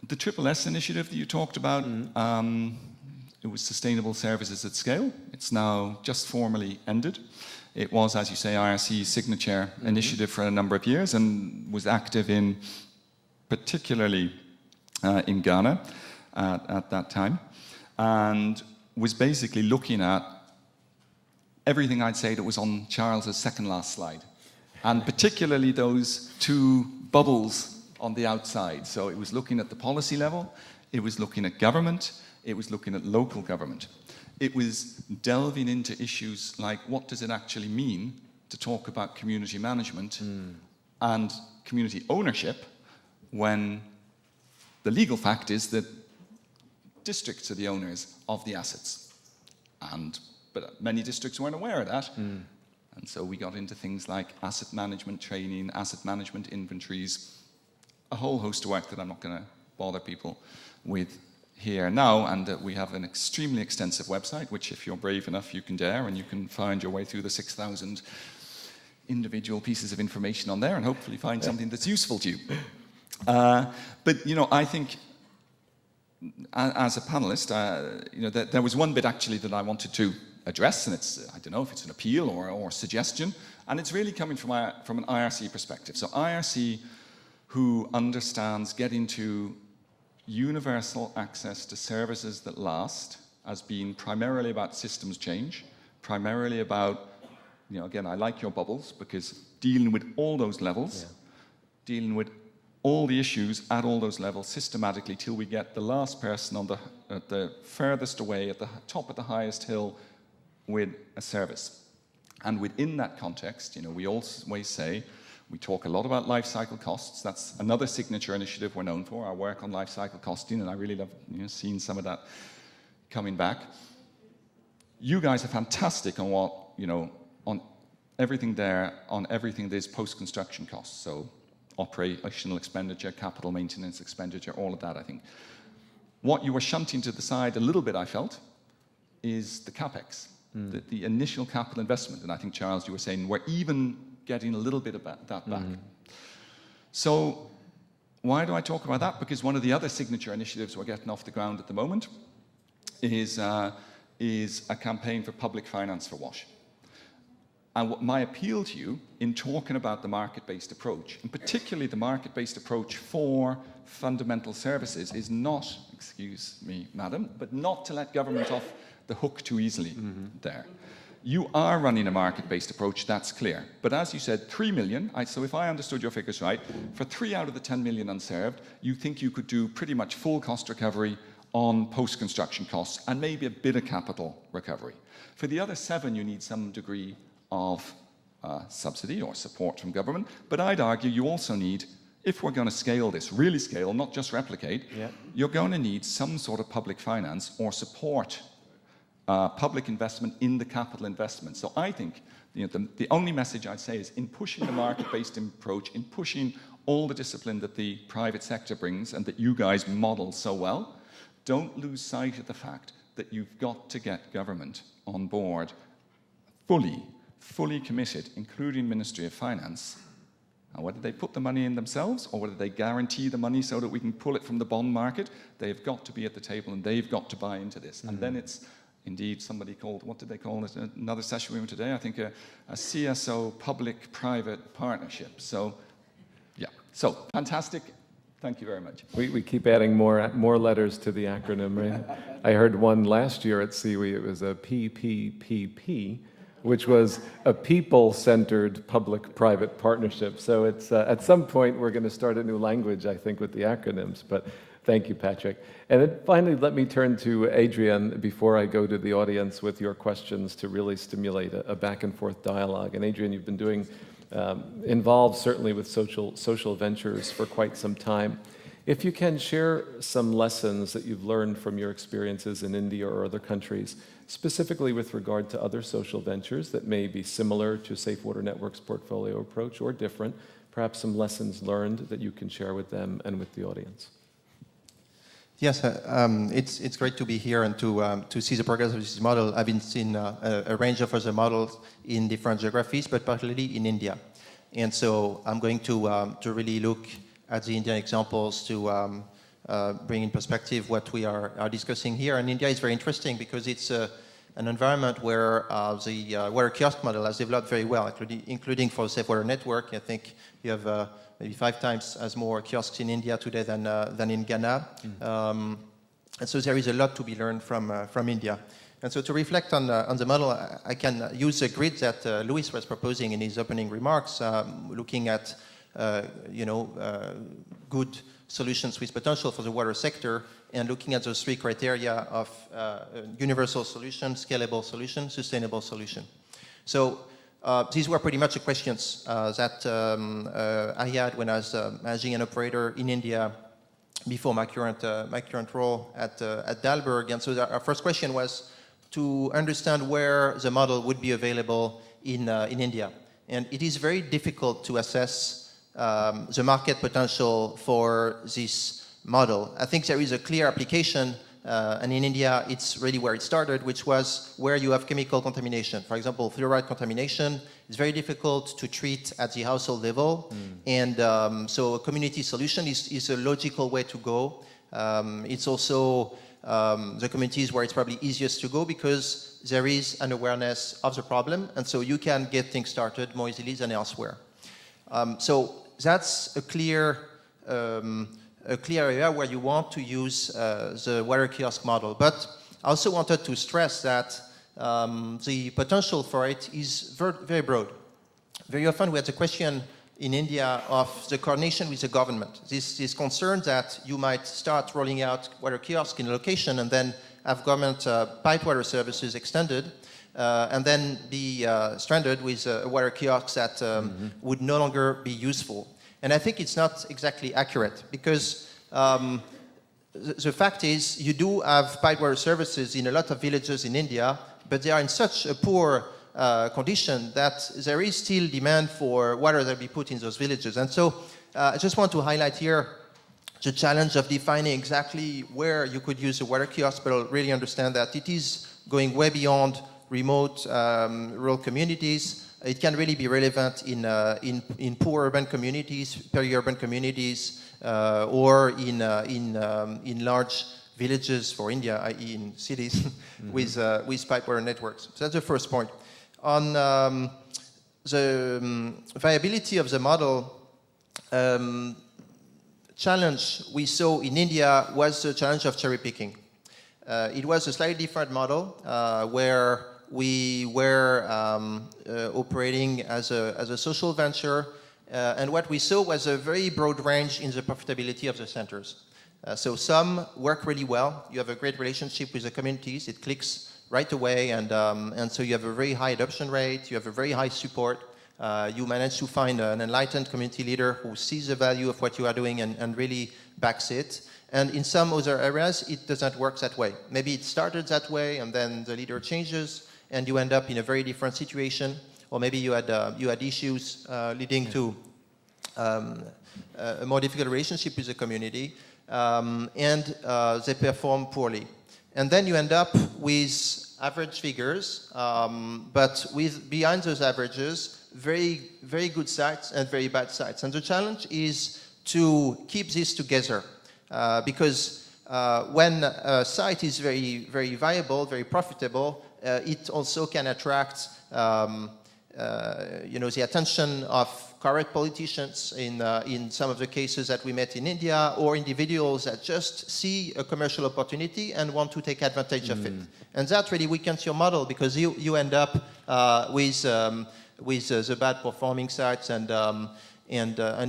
The Triple S initiative that you talked about, it was Sustainable Services at Scale. It's now just formally ended. It was, as you say, IRC's signature initiative for a number of years and was active in, particularly in Ghana at that time, and was basically looking at everything I'd say that was on Charles's second last slide, and particularly those 2 bubbles on the outside. So it was looking at the policy level, it was looking at government, it was looking at local government. It was delving into issues like what does it actually mean to talk about community management and community ownership when the legal fact is that districts are the owners of the assets. But many districts weren't aware of that. And so we got into things like asset management training, asset management inventories, a whole host of work that I'm not going to bother people with here now. And we have an extremely extensive website, which if you're brave enough, you can dare, and you can find your way through the 6,000 individual pieces of information on there and hopefully find something that's useful to you. But, you know, I think as a panelist, you know, there was one bit actually that I wanted to address, and it's, I don't know if it's an appeal or suggestion, and it's really coming from an IRC perspective. So IRC, who understands getting to universal access to services that last as being primarily about systems change, primarily about, you know, again, I like your bubbles, because dealing with all those levels, dealing with all the issues at all those levels systematically till we get the last person at the furthest away, at the top of the highest hill with a service. And within that context, you know, we always say, we talk a lot about life cycle costs. That's another signature initiative we're known for, our work on life cycle costing, and I really love, you know, seeing some of that coming back. You guys are fantastic on what, you know, on everything there, on everything there's post-construction costs. So operational expenditure, capital maintenance expenditure, all of that, I think. What you were shunting to the side a little bit, I felt, is the CapEx, the initial capital investment. And I think, Charles, you were saying we're even getting a little bit of that back. So why do I talk about that? Because one of the other signature initiatives we're getting off the ground at the moment is is a campaign for public finance for WASH. And what my appeal to you in talking about the market-based approach, and particularly the market-based approach for fundamental services, is not, excuse me, madam, but not to let government off the hook too easily there. You are running a market-based approach, that's clear. But as you said, 3 million, so if I understood your figures right, for 3 out of the 10 million unserved, you think you could do pretty much full cost recovery on post-construction costs and maybe a bit of capital recovery. For the other 7, you need some degree of subsidy or support from government. But I'd argue you also need, if we're going to scale this, really scale, not just replicate, you're going to need some sort of public finance or support public investment in the capital investment. So I think the only message I'd say is in pushing the market-based approach, in pushing all the discipline that the private sector brings and that you guys model so well, don't lose sight of the fact that you've got to get government on board fully committed, including Ministry of Finance. And whether they put the money in themselves or whether they guarantee the money so that we can pull it from the bond market, they've got to be at the table and they've got to buy into this. And then it's indeed somebody called, what did they call it? Another session we were today, I think a CSO public-private partnership. So, yeah. So, fantastic. Thank you very much. We keep adding more letters to the acronym, right? I heard one last year at CWE, it was a PPPP, which was a people-centered public-private partnership. So it's at some point we're going to start a new language, I think, with the acronyms. But thank you, Patrick. And then finally, let me turn to Adrian before I go to the audience with your questions to really stimulate a back-and-forth dialogue. And Adrian, you've been doing involved certainly with social ventures for quite some time. If you can share some lessons that you've learned from your experiences in India or other countries, specifically with regard to other social ventures that may be similar to Safe Water Network's portfolio approach or different, perhaps some lessons learned that you can share with them and with the audience. Yes, it's great to be here and to see the progress of this model. I've been seeing a range of other models in different geographies, but particularly in India. And so I'm going to really look at the Indian examples to bring in perspective what we are discussing here. And India is very interesting because it's an environment where the water kiosk model has developed very well, including for the Safe Water Network. I think you have maybe 5 times as more kiosks in India today than in Ghana. And so there is a lot to be learned from India. And so to reflect on the model, I can use the grid that Louis was proposing in his opening remarks, looking at good solutions with potential for the water sector, and looking at those 3 criteria of universal solution, scalable solution, sustainable solution. So these were pretty much the questions that I had when I was managing an operator in India before my current role at Dalberg. And so our first question was to understand where the model would be available in India. And it is very difficult to assess the market potential for this model. I think there is a clear application, and in India, it's really where it started, which was where you have chemical contamination. For example, fluoride contamination is very difficult to treat at the household level, and so a community solution is a logical way to go. It's also the communities where it's probably easiest to go because there is an awareness of the problem, and so you can get things started more easily than elsewhere. So that's a clear area where you want to use the water kiosk model. But I also wanted to stress that the potential for it is very broad. Very often we had the question in India of the coordination with the government. This concern that you might start rolling out water kiosk in a location and then have government piped water services extended, and then be stranded with a water kiosk that would no longer be useful. And I think it's not exactly accurate because the fact is you do have piped water services in a lot of villages in India, but they are in such a poor condition that there is still demand for water that be put in those villages. And so I just want to highlight here the challenge of defining exactly where you could use a water kiosk, but really understand that it is going way beyond remote rural communities. It can really be relevant in poor urban communities, peri-urban communities, or in large villages for India, i.e. in cities, with pipe water networks. So that's the first point. On the viability of the model, challenge we saw in India was the challenge of cherry picking. It was a slightly different model where we were operating as a social venture, and what we saw was a very broad range in the profitability of the centers. So some work really well. You have a great relationship with the communities. It clicks right away, and so you have a very high adoption rate. You have a very high support. You manage to find an enlightened community leader who sees the value of what you are doing and really backs it. And in some other areas, it doesn't work that way. Maybe it started that way, and then the leader changes, and you end up in a very different situation. Or maybe you had issues leading to a more difficult relationship with the community, and they perform poorly. And then you end up with average figures, but with behind those averages, very, very good sites and very bad sites. And the challenge is to keep this together, because when a site is very, very viable, very profitable, it also can attract, the attention of correct politicians in some of the cases that we met in India, or individuals that just see a commercial opportunity and want to take advantage of it. And that really weakens your model, because you end up with the bad performing sites, and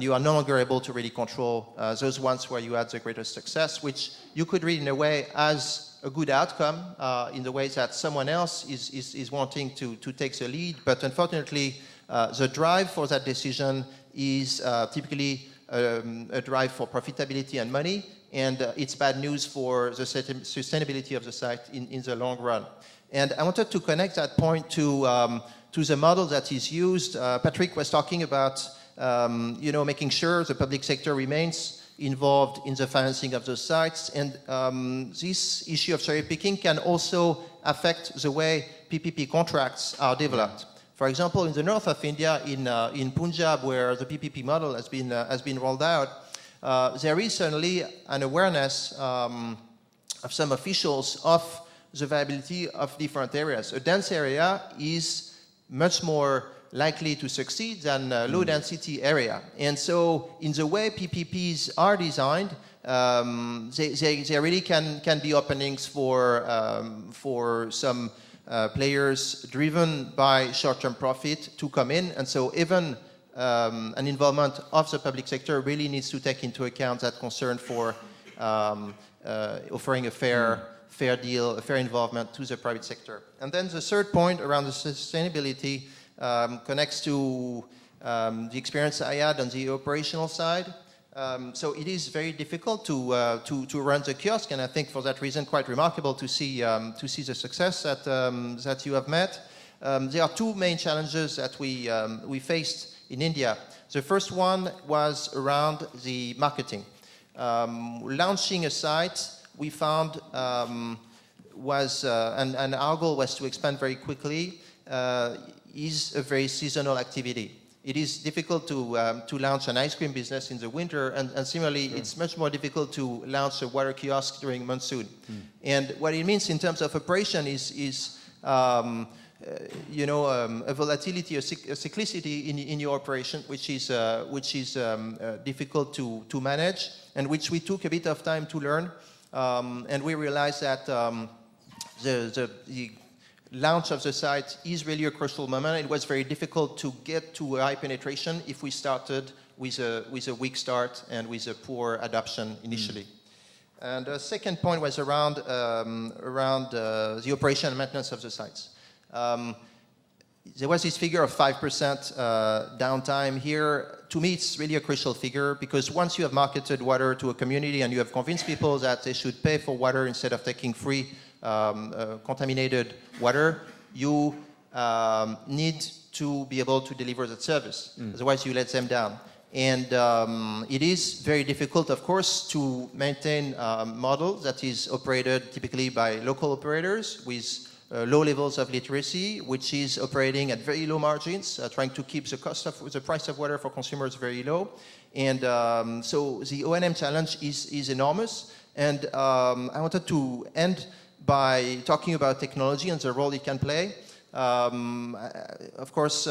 you are no longer able to really control those ones where you had the greatest success, which you could read in a way as a good outcome in the way that someone else is wanting to take the lead. But unfortunately, the drive for that decision is typically a drive for profitability and money, and it's bad news for the sustainability of the site in the long run. And I wanted to connect that point to the model that is used. Patrick was talking about making sure the public sector remains involved in the financing of those sites, and this issue of cherry picking can also affect the way PPP contracts are developed. For example, in the north of India, in Punjab, where the PPP model has been rolled out, there is certainly an awareness of some officials of the viability of different areas. A dense area is much more likely to succeed than a low-density area. And so in the way PPPs are designed, they really can be openings for some players driven by short-term profit to come in. And so even an involvement of the public sector really needs to take into account that concern for offering a fair deal, a fair involvement to the private sector. And then the third point around the sustainability connects to the experience I had on the operational side. So it is very difficult to run the kiosk, and I think for that reason quite remarkable to see the success that you have met. There are two main challenges that we faced in India. The first one was around the marketing. Launching a site, we found was and our goal was to expand very quickly. Is a very seasonal activity. It is difficult to launch an ice cream business in the winter, and similarly, it's much more difficult to launch a water kiosk during monsoon. And what it means in terms of operation is a volatility, a cyclicity in your operation, which is difficult to manage, and which we took a bit of time to learn. And we realized that the launch of the site is really a crucial moment. It was very difficult to get to a high penetration if we started with a weak start and with a poor adoption initially. And the second point was around the operation and maintenance of the sites. There was this figure of 5% downtime here. To me, it's really a crucial figure, because once you have marketed water to a community and you have convinced people that they should pay for water instead of taking free contaminated water, you need to be able to deliver that service. Otherwise, you let them down. And it is very difficult, of course, to maintain a model that is operated typically by local operators with low levels of literacy, which is operating at very low margins, trying to keep the price of water for consumers very low. And so the O&M challenge is enormous. And I wanted to end by talking about technology and the role it can play. Of course,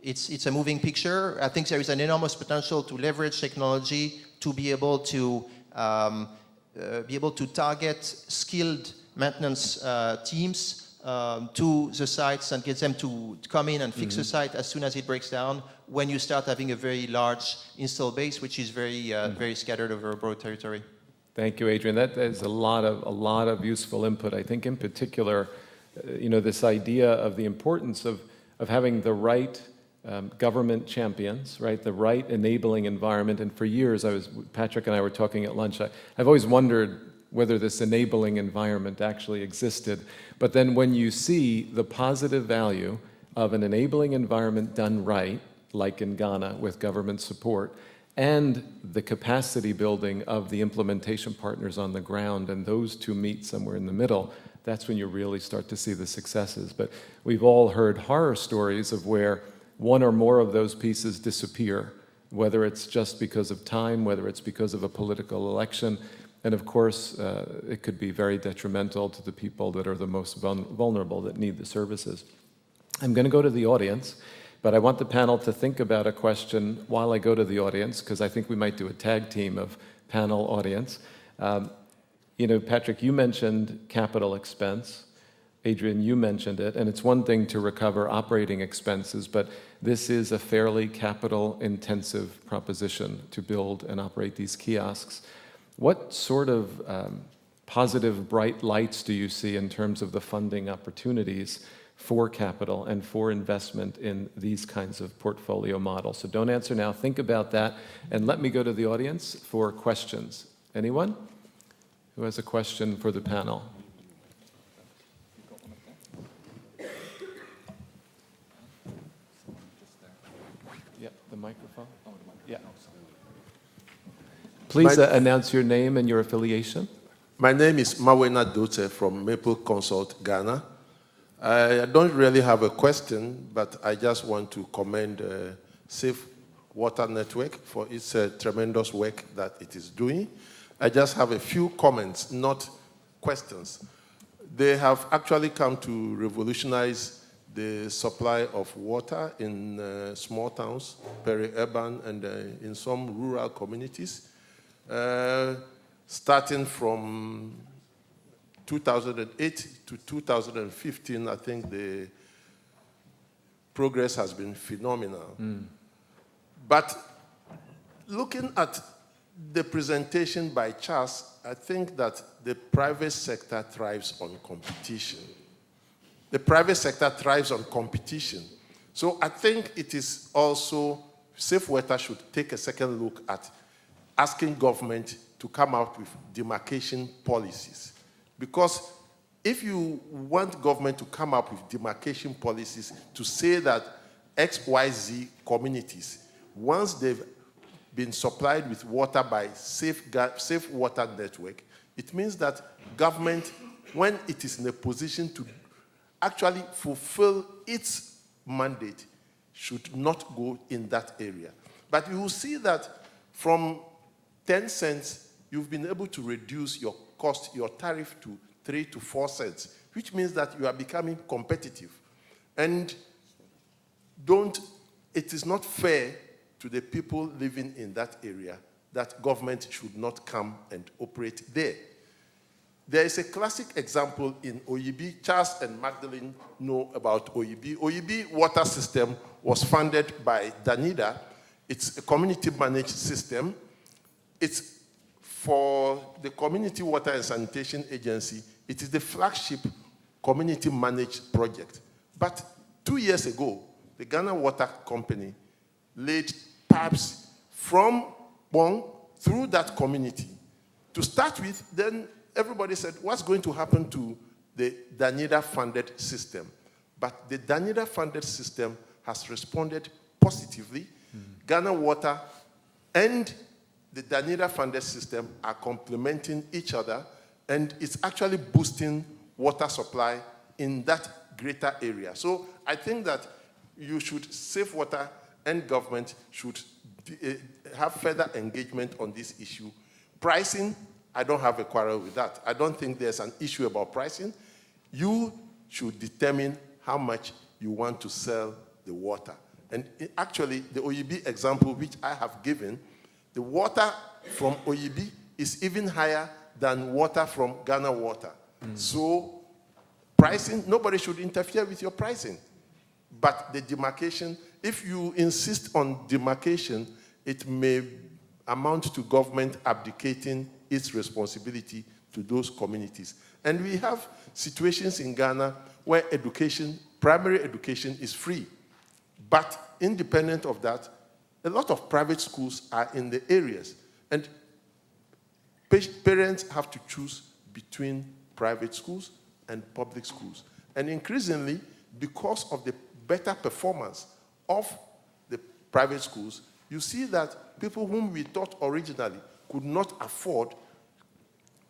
it's a moving picture. I think there is an enormous potential to leverage technology to be able to target skilled maintenance teams to the sites and get them to come in and fix the site as soon as it breaks down, when you start having a very large install base, which is very scattered over a broad territory. Thank you, Adrian. That is a lot of useful input. I think in particular, this idea of the importance of having the right government champions, right? The right enabling environment. And for years, Patrick and I were talking at lunch. I've always wondered whether this enabling environment actually existed. But then when you see the positive value of an enabling environment done right, like in Ghana with government support, and the capacity building of the implementation partners on the ground, and those two meet somewhere in the middle, that's when you really start to see the successes. But we've all heard horror stories of where one or more of those pieces disappear, whether it's just because of time, whether it's because of a political election. And of course, it could be very detrimental to the people that are the most vulnerable, that need the services. I'm going to go to the audience, but I want the panel to think about a question while I go to the audience, because I think we might do a tag team of panel audience. Patrick, you mentioned capital expense. Adrian, you mentioned it, and it's one thing to recover operating expenses, but this is a fairly capital-intensive proposition to build and operate these kiosks. What sort of positive, bright lights do you see in terms of the funding opportunities for capital and for investment in these kinds of portfolio models? So don't answer now. Think about that, and let me go to the audience for questions. Anyone who has a question for the panel? Yep, the microphone. Yeah. Please announce your name and your affiliation. My name is Mawena Dote from Maple Consult, Ghana. I don't really have a question, but I just want to commend Safe Water Network for its tremendous work that it is doing. I just have a few comments, not questions. They have actually come to revolutionize the supply of water in small towns, peri-urban, and in some rural communities. Starting from 2008 to 2015, I think the progress has been phenomenal. But looking at the presentation by Charles, I think that the private sector thrives on competition. The private sector thrives on competition. So I think it is also, Safe Water should take a second look at asking government to come out with demarcation policies. Because if you want government to come up with demarcation policies to say that XYZ communities, once they've been supplied with water by Safe Water Network, it means that government, when it is in a position to actually fulfill its mandate, should not go in that area. But you will see that from 10 cents, you've been able to reduce your cost, your tariff to 3 to 4 cents, which means that you are becoming competitive. And it is not fair to the people living in that area that government should not come and operate there. There is a classic example in Oyibi. Charles and Magdalene know about Oyibi. Oyibi water system was funded by Danida. It's a community-managed system. It's for the Community Water and Sanitation Agency. It is the flagship community-managed project. But 2 years ago, the Ghana Water Company laid pipes from Bong through that community. To start with, then everybody said, what's going to happen to the Danida-funded system? But the Danida-funded system has responded positively. Ghana Water and the Danida-funded system are complementing each other, and it's actually boosting water supply in that greater area. So I think that Safe Water and government should have further engagement on this issue. Pricing I don't have a quarrel with that. I don't think there's an issue about pricing. You should determine how much you want to sell the water. And actually, the OEB example which I have given, the water from OEB is even higher than water from Ghana Water. So pricing, nobody should interfere with your pricing. But the demarcation, if you insist on demarcation, it may amount to government abdicating its responsibility to those communities. And we have situations in Ghana where education, primary education is free. But independent of that, a lot of private schools are in the areas. And parents have to choose between private schools and public schools. And increasingly, because of the better performance of the private schools, you see that people whom we thought originally could not afford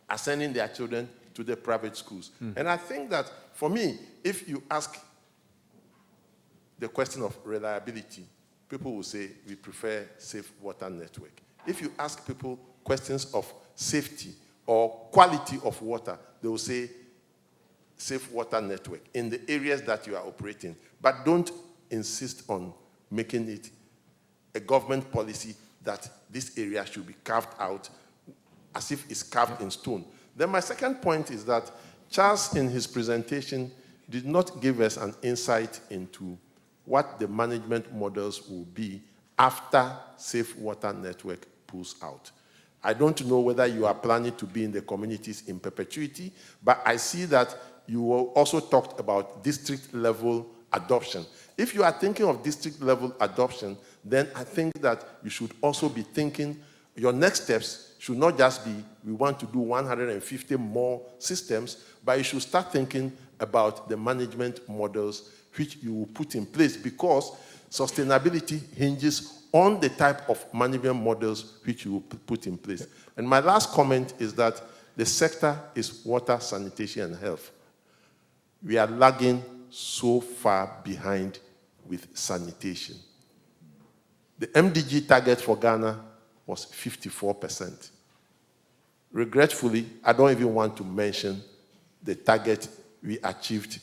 are sending their children to the private schools. And I think that, for me, if you ask the question of reliability, people will say, we prefer safe water network. If you ask people questions of safety or quality of water, they will say, safe water network in the areas that you are operating. But don't insist on making it a government policy that this area should be carved out as if it's carved in stone. Then my second point is that Charles, in his presentation, did not give us an insight into what the management models will be after Safe Water Network pulls out. I don't know whether you are planning to be in the communities in perpetuity, but I see that you also talked about district-level adoption. If you are thinking of district-level adoption, then I think that you should also be thinking, your next steps should not just be, we want to do 150 more systems, but you should start thinking about the management models which you will put in place, because sustainability hinges on the type of management models which you will put in place. And my last comment is that the sector is water, sanitation, and health. We are lagging so far behind with sanitation. The MDG target for Ghana was 54%. Regretfully, I don't even want to mention the target we achieved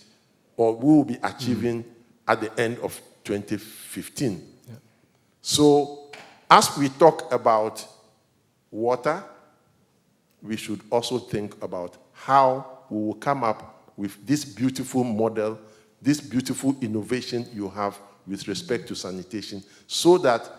or we will be achieving at the end of 2015. Yeah. So as we talk about water, we should also think about how we will come up with this beautiful model, this beautiful innovation you have with respect to sanitation, so that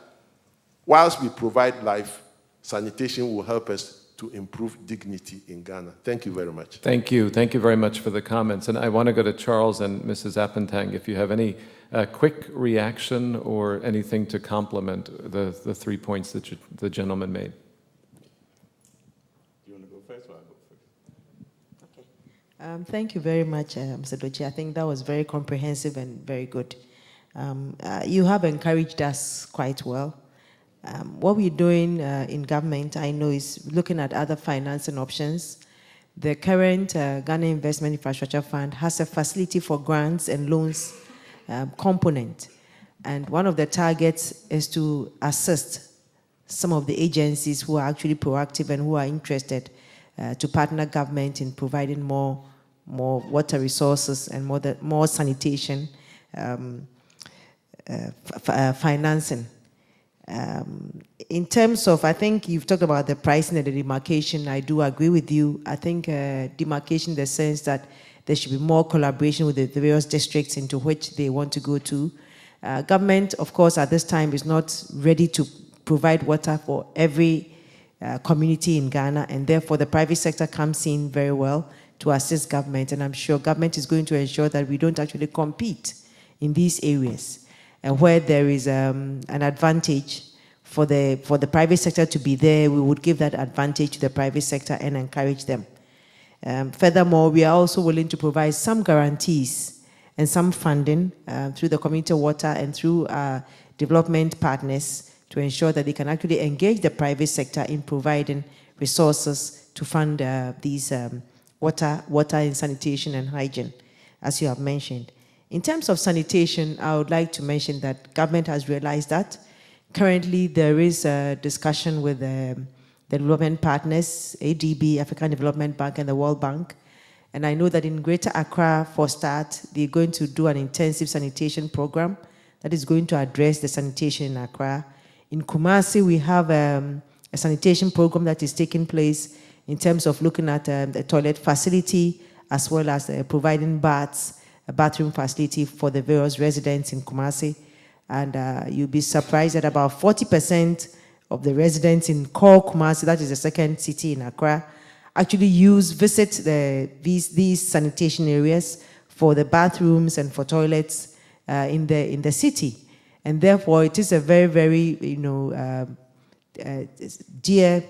whilst we provide life, sanitation will help us to improve dignity in Ghana. Thank you very much. Thank you. Thank you very much for the comments. And I want to go to Charles and Mrs. Appentang, if you have any quick reaction or anything to complement the 3 points that the gentleman made. Do you want to go first or I'll go first? Okay. Thank you very much, Mr. Dochi. I think that was very comprehensive and very good. You have encouraged us quite well. What we're doing in government, I know, is looking at other financing options. The current Ghana Investment Infrastructure Fund has a facility for grants and loans component. And one of the targets is to assist some of the agencies who are actually proactive and who are interested to partner government in providing more water resources and more sanitation financing. In terms of, I think you've talked about the pricing and the demarcation. I do agree with you. I think demarcation in the sense that there should be more collaboration with the various districts into which they want to go to. Government, of course, at this time is not ready to provide water for every community in Ghana, and therefore the private sector comes in very well to assist government, and I'm sure government is going to ensure that we don't actually compete in these areas. And where there is an advantage for the private sector to be there, we would give that advantage to the private sector and encourage them. Furthermore, we are also willing to provide some guarantees and some funding through the community water and through development partners to ensure that they can actually engage the private sector in providing resources to fund these water and sanitation and hygiene, as you have mentioned. In terms of sanitation, I would like to mention that government has realized that. Currently, there is a discussion with the the development partners, ADB, African Development Bank, and the World Bank. And I know that in Greater Accra, for start, they're going to do an intensive sanitation program that is going to address the sanitation in Accra. In Kumasi, we have a sanitation program that is taking place in terms of looking at the toilet facility, as well as providing baths, a bathroom facility for the various residents in Kumasi. And you'll be surprised that about 40% of the residents in core Kumasi, that is the second city in Accra, actually visit these sanitation areas for the bathrooms and for toilets in the city. And therefore, it is a very, very, dear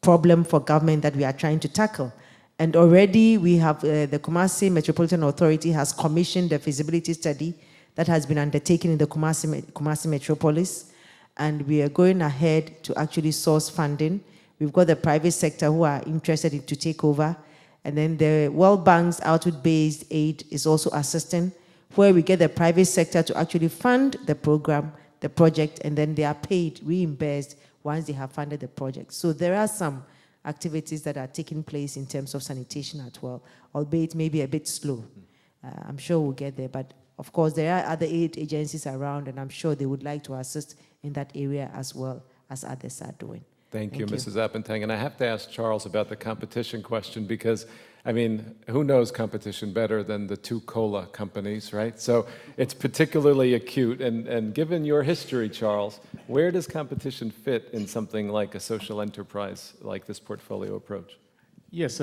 problem for government that we are trying to tackle. And already we have, the Kumasi Metropolitan Authority has commissioned a feasibility study that has been undertaken in the Kumasi Metropolis. And we are going ahead to actually source funding. We've got the private sector who are interested to take over. And then the World Bank's outward-based aid is also assisting, where we get the private sector to actually fund the program, the project, and then they are paid, reimbursed, once they have funded the project. So there are some activities that are taking place in terms of sanitation as well, albeit maybe a bit slow. I'm sure we'll get there, but of course there are other aid agencies around, and I'm sure they would like to assist in that area as well as others are doing. Thank you, Mrs. Appentang. And I have to ask Charles about the competition question because, I mean, who knows competition better than the two cola companies, right? So it's particularly acute. And given your history, Charles, where does competition fit in something like a social enterprise like this portfolio approach? Yes,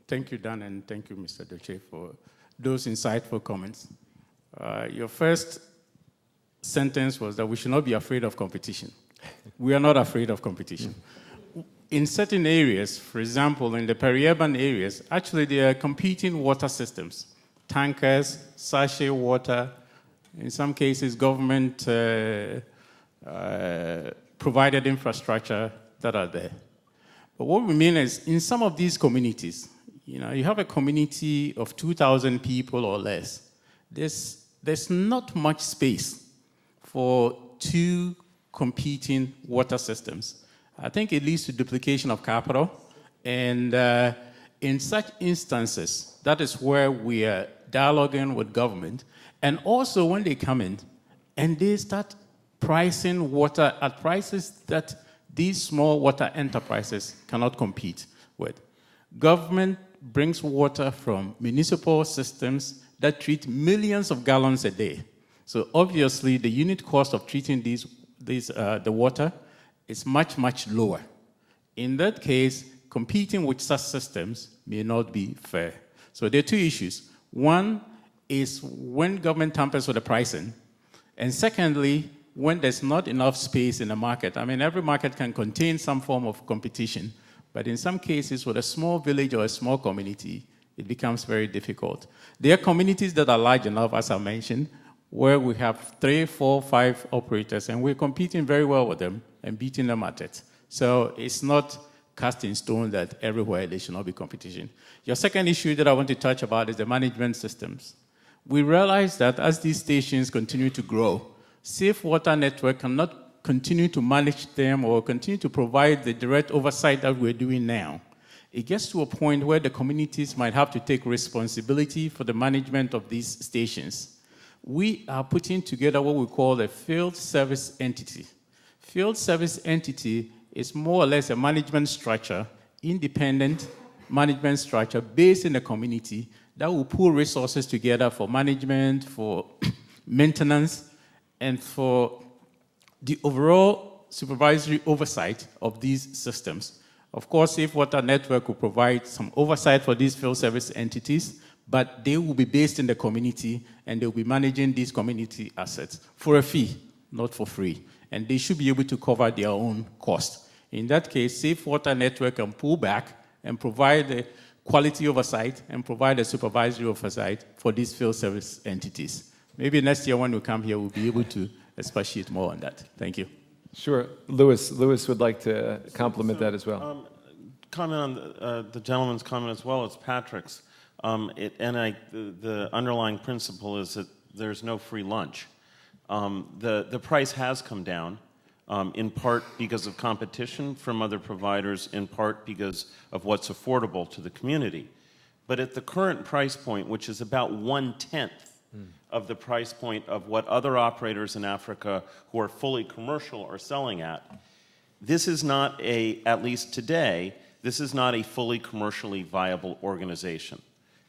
thank you, Dan, and thank you, Mr. Doche, for those insightful comments. Your first sentence was that we should not be afraid of competition. We are not afraid of competition. In certain areas, for example, in the peri-urban areas, actually there are competing water systems, tankers, sachet water, in some cases government provided infrastructure that are there. But what we mean is, in some of these communities, you have a community of 2,000 people or less. There's not much space for two competing water systems. I think it leads to duplication of capital. And in such instances, that is where we are dialoguing with government. And also when they come in and they start pricing water at prices that these small water enterprises cannot compete with. Government brings water from municipal systems that treat millions of gallons a day. So obviously the unit cost of treating the water is much, much lower. In that case, competing with such systems may not be fair. So there are two issues. One is when government tampers with the pricing, and secondly, when there's not enough space in the market. I mean, every market can contain some form of competition, but in some cases, with a small village or a small community, it becomes very difficult. There are communities that are large enough, as I mentioned, where we have 3, 4, 5 operators, and we're competing very well with them and beating them at it. So it's not cast in stone that everywhere there should not be competition. Your second issue that I want to touch about is the management systems. We realize that as these stations continue to grow, Safe Water Network cannot continue to manage them or continue to provide the direct oversight that we're doing now. It gets to a point where the communities might have to take responsibility for the management of these stations. We are putting together what we call a field service entity. Field service entity is more or less a management structure, independent management structure based in the community that will pool resources together for management, for maintenance, and for the overall supervisory oversight of these systems. Of course, Safe Water Network will provide some oversight for these field service entities, but they will be based in the community and they will be managing these community assets for a fee, not for free. And they should be able to cover their own cost. In that case, Safe Water Network can pull back and provide the quality oversight and provide a supervisory oversight for these field service entities. Maybe next year when we come here, we'll be able to expatiate more on that. Thank you. Sure. Louis would like to complement that as well. Comment on the gentleman's comment as well as Patrick's. The underlying principle is that there's no free lunch. The price has come down. in part because of competition from other providers, in part because of what's affordable to the community. But at the current price point, which is about 1/10 of the price point of what other operators in Africa who are fully commercial are selling at, this is not at least today, this is not a fully commercially viable organization.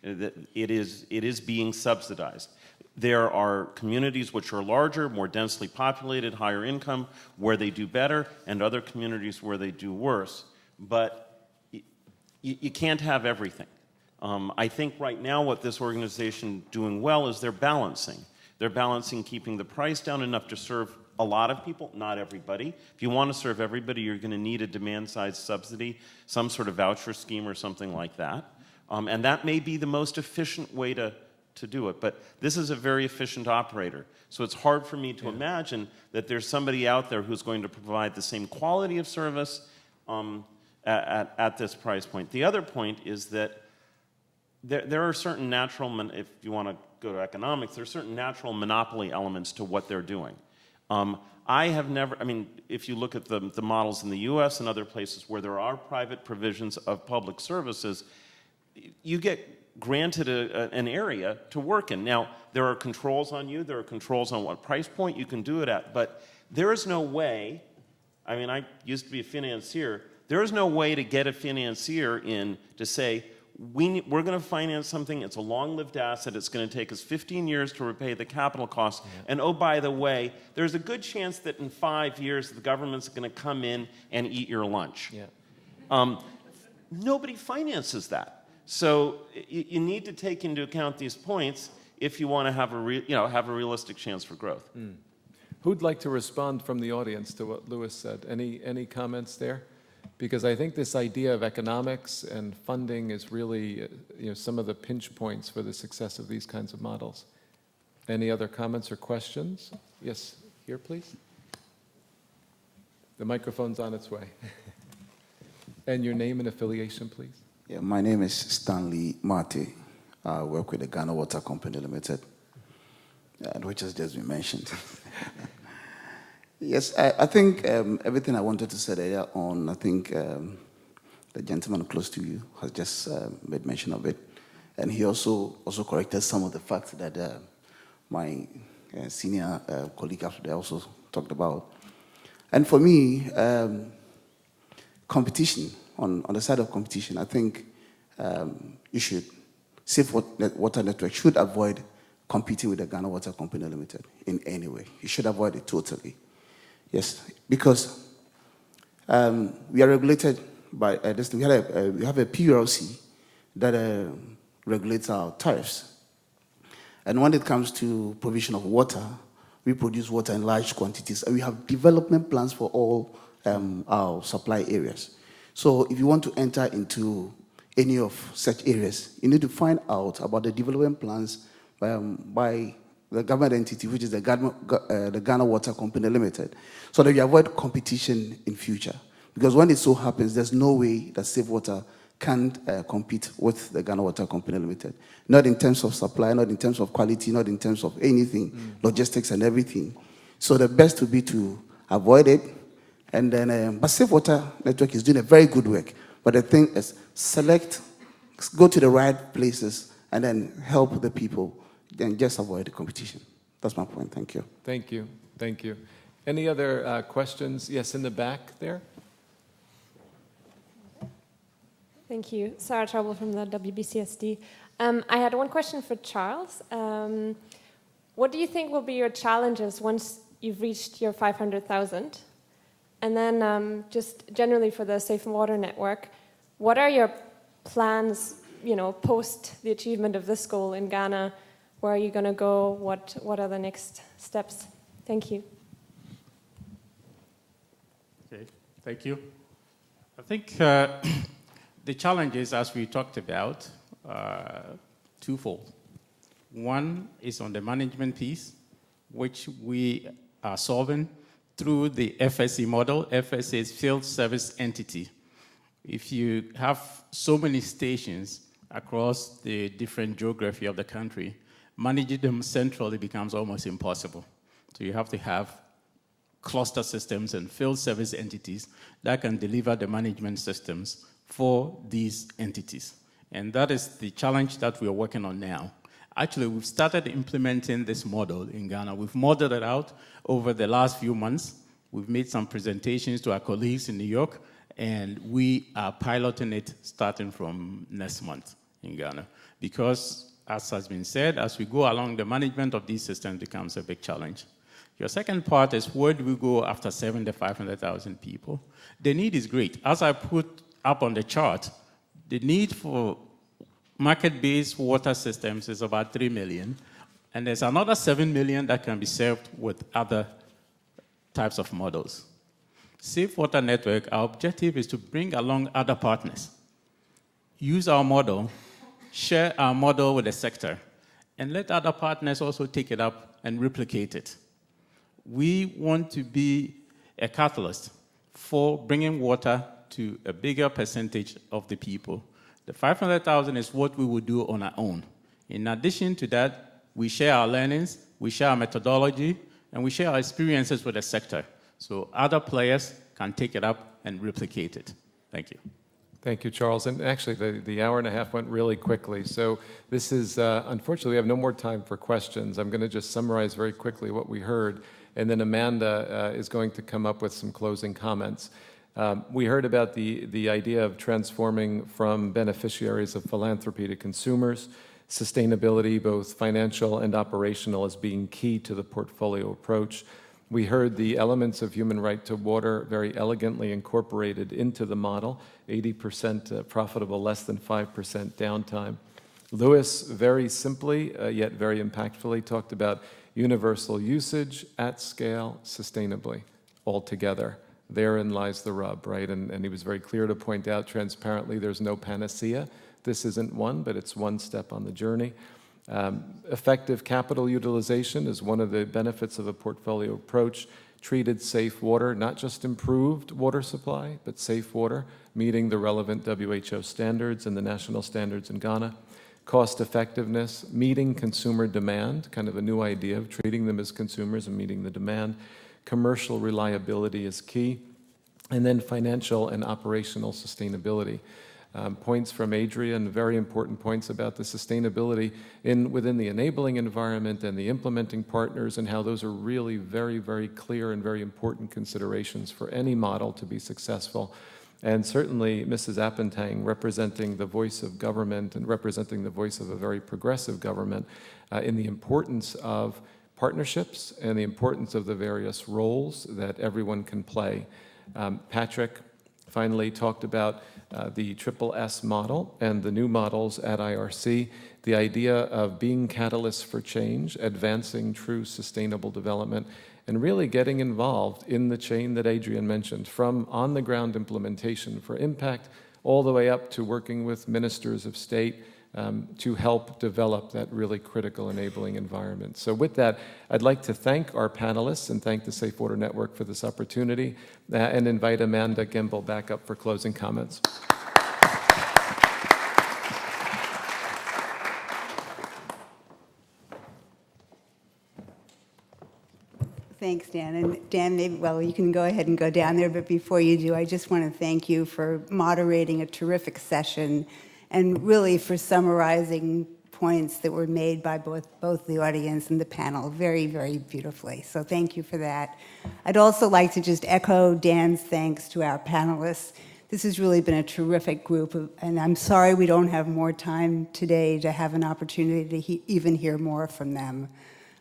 It is being subsidized. There are communities which are larger, more densely populated, higher income, where they do better, and other communities where they do worse. But you can't have everything. I think right now what this organization is doing well is they're balancing. They're balancing keeping the price down enough to serve a lot of people, not everybody. If you want to serve everybody, you're going to need a demand-side subsidy, some sort of voucher scheme or something like that. And that may be the most efficient way to do it. But this is a very efficient operator. So it's hard for me to imagine that there's somebody out there who's going to provide the same quality of service at this price point. The other point is that there are certain natural, if you want to go to economics, there are certain natural monopoly elements to what they're doing. I have never, I mean, if you look at the models in the US and other places where there are private provisions of public services, you get granted an area to work in. Now, there are controls on you, there are controls on what price point you can do it at, but there is no way, I mean, I used to be a financier, there is no way to get a financier in to say, we're going to finance something, it's a long-lived asset, it's going to take us 15 years to repay the capital costs, and oh, by the way, there's a good chance that in 5 years the government's going to come in and eat your lunch. Nobody finances that. So you need to take into account these points if you want to have a realistic chance for growth. Who'd like to respond from the audience to what Louis said? Any comments there? Because I think this idea of economics and funding is really some of the pinch points for the success of these kinds of models. Any other comments or questions? Yes, here please. The microphone's on its way. And your name and affiliation, please. Yeah, my name is Stanley Mate. I work with the Ghana Water Company Limited, which has just been mentioned. Yes, I think everything I wanted to say earlier on, I think the gentleman close to you has just made mention of it. And he also corrected some of the facts that my senior colleague after that also talked about. And for me, competition, on the side of competition, I think Safe Water Network should avoid competing with the Ghana Water Company Limited in any way. You should avoid it totally. Yes, because we are regulated by this. We have a PULC that regulates our tariffs. And when it comes to provision of water, we produce water in large quantities, and we have development plans for all our supply areas. So if you want to enter into any of such areas, you need to find out about the development plans by the government entity, which is the Ghana Water Company Limited, so that you avoid competition in future. Because when it so happens, there's no way that Safe Water can compete with the Ghana Water Company Limited. Not in terms of supply, not in terms of quality, not in terms of anything, logistics and everything. So the best would be to avoid it. And then, but Safe Water Network is doing a very good work. But the thing is, go to the right places, and then help the people. Then just avoid the competition. That's my point. Thank you. Thank you. Thank you. Any other questions? Yes, in the back there. Thank you. Sarah Trouble from the WBCSD. I had one question for Charles. What do you think will be your challenges once you've reached your 500,000? And then just generally for the Safe Water Network, what are your plans, post the achievement of this goal in Ghana? Where are you going to go? What are the next steps? Thank you. Okay, thank you. I think the challenges, as we talked about, twofold. One is on the management piece, which we are solving through the FSE model. FSE is Field Service Entity. If you have so many stations across the different geography of the country, managing them centrally becomes almost impossible. So you have to have cluster systems and field service entities that can deliver the management systems for these entities. And that is the challenge that we are working on now. Actually, we've started implementing this model in Ghana. We've modeled it out over the last few months. We've made some presentations to our colleagues in New York, and we are piloting it starting from next month in Ghana. Because, as has been said, as we go along, the management of these systems becomes a big challenge. Your second part is, where do we go after 500,000 people? The need is great. As I put up on the chart, the need for market-based water systems is about 3 million, and there's another 7 million that can be served with other types of models. Safe Water Network, our objective is to bring along other partners, use our model, share our model with the sector, and let other partners also take it up and replicate it. We want to be a catalyst for bringing water to a bigger percentage of the people. The 500,000 is what we would do on our own. In addition to that, we share our learnings, we share our methodology, and we share our experiences with the sector. So other players can take it up and replicate it. Thank you. Thank you, Charles. And actually, the hour and a half went really quickly. So this is, unfortunately, we have no more time for questions. I'm going to just summarize very quickly what we heard, and then Amanda is going to come up with some closing comments. We heard about the idea of transforming from beneficiaries of philanthropy to consumers, sustainability, both financial and operational, as being key to the portfolio approach. We heard the elements of human right to water very elegantly incorporated into the model, 80% profitable, less than 5% downtime. Lewis, very simply, yet very impactfully, talked about universal usage at scale, sustainably, all together. Therein lies the rub, right? And he was very clear to point out transparently there's no panacea. This isn't one, but it's one step on the journey. Effective capital utilization is one of the benefits of a portfolio approach. Treated safe water, not just improved water supply, but safe water, meeting the relevant WHO standards and the national standards in Ghana. Cost effectiveness, meeting consumer demand, kind of a new idea of treating them as consumers and meeting the demand. Commercial reliability is key. And then financial and operational sustainability. Points from Adrian, very important points about the sustainability within the enabling environment and the implementing partners, and how those are really very, very clear and very important considerations for any model to be successful. And certainly Mrs. Appentang, representing the voice of government and representing the voice of a very progressive government in the importance of partnerships and the importance of the various roles that everyone can play. Patrick finally talked about the SSS model and the new models at IRC, the idea of being catalysts for change, advancing true sustainable development, and really getting involved in the chain that Adrian mentioned, from on-the-ground implementation for impact all the way up to working with ministers of state to help develop that really critical enabling environment. So with that, I'd like to thank our panelists and thank the Safe Water Network for this opportunity and invite Amanda Gimbel back up for closing comments. Thanks, Dan. And Dan, maybe, well, you can go ahead and go down there, but before you do, I just want to thank you for moderating a terrific session and really for summarizing points that were made by both the audience and the panel very, very beautifully. So thank you for that. I'd also like to just echo Dan's thanks to our panelists. This has really been a terrific group, and I'm sorry we don't have more time today to have an opportunity to even hear more from them.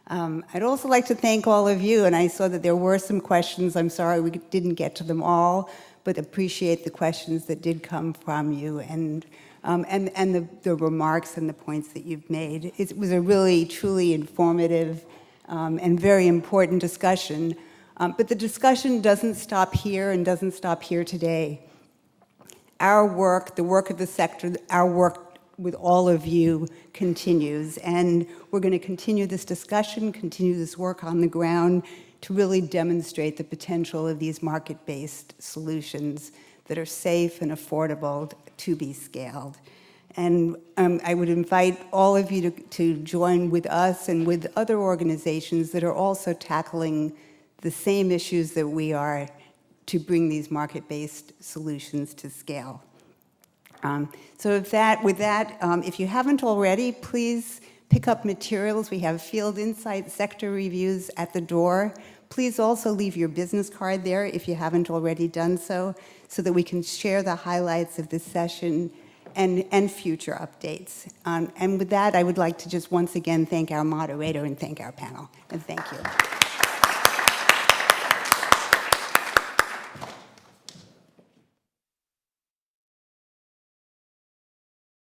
I'd also like to thank all of you, and I saw that there were some questions. I'm sorry we didn't get to them all, but appreciate the questions that did come from you and the remarks and the points that you've made. It was a really, truly informative and very important discussion, but the discussion doesn't stop here and doesn't stop here today. Our work, the work of the sector, our work with all of you continues, and we're going to continue this discussion, continue this work on the ground to really demonstrate the potential of these market-based solutions that are safe and affordable to be scaled. And I would invite all of you to join with us and with other organizations that are also tackling the same issues that we are to bring these market-based solutions to scale. So with that, if you haven't already, please pick up materials. We have field insights, sector reviews at the door. Please also leave your business card there if you haven't already done so that we can share the highlights of this session and future updates. And with that, I would like to just once again thank our moderator and thank our panel. And thank you.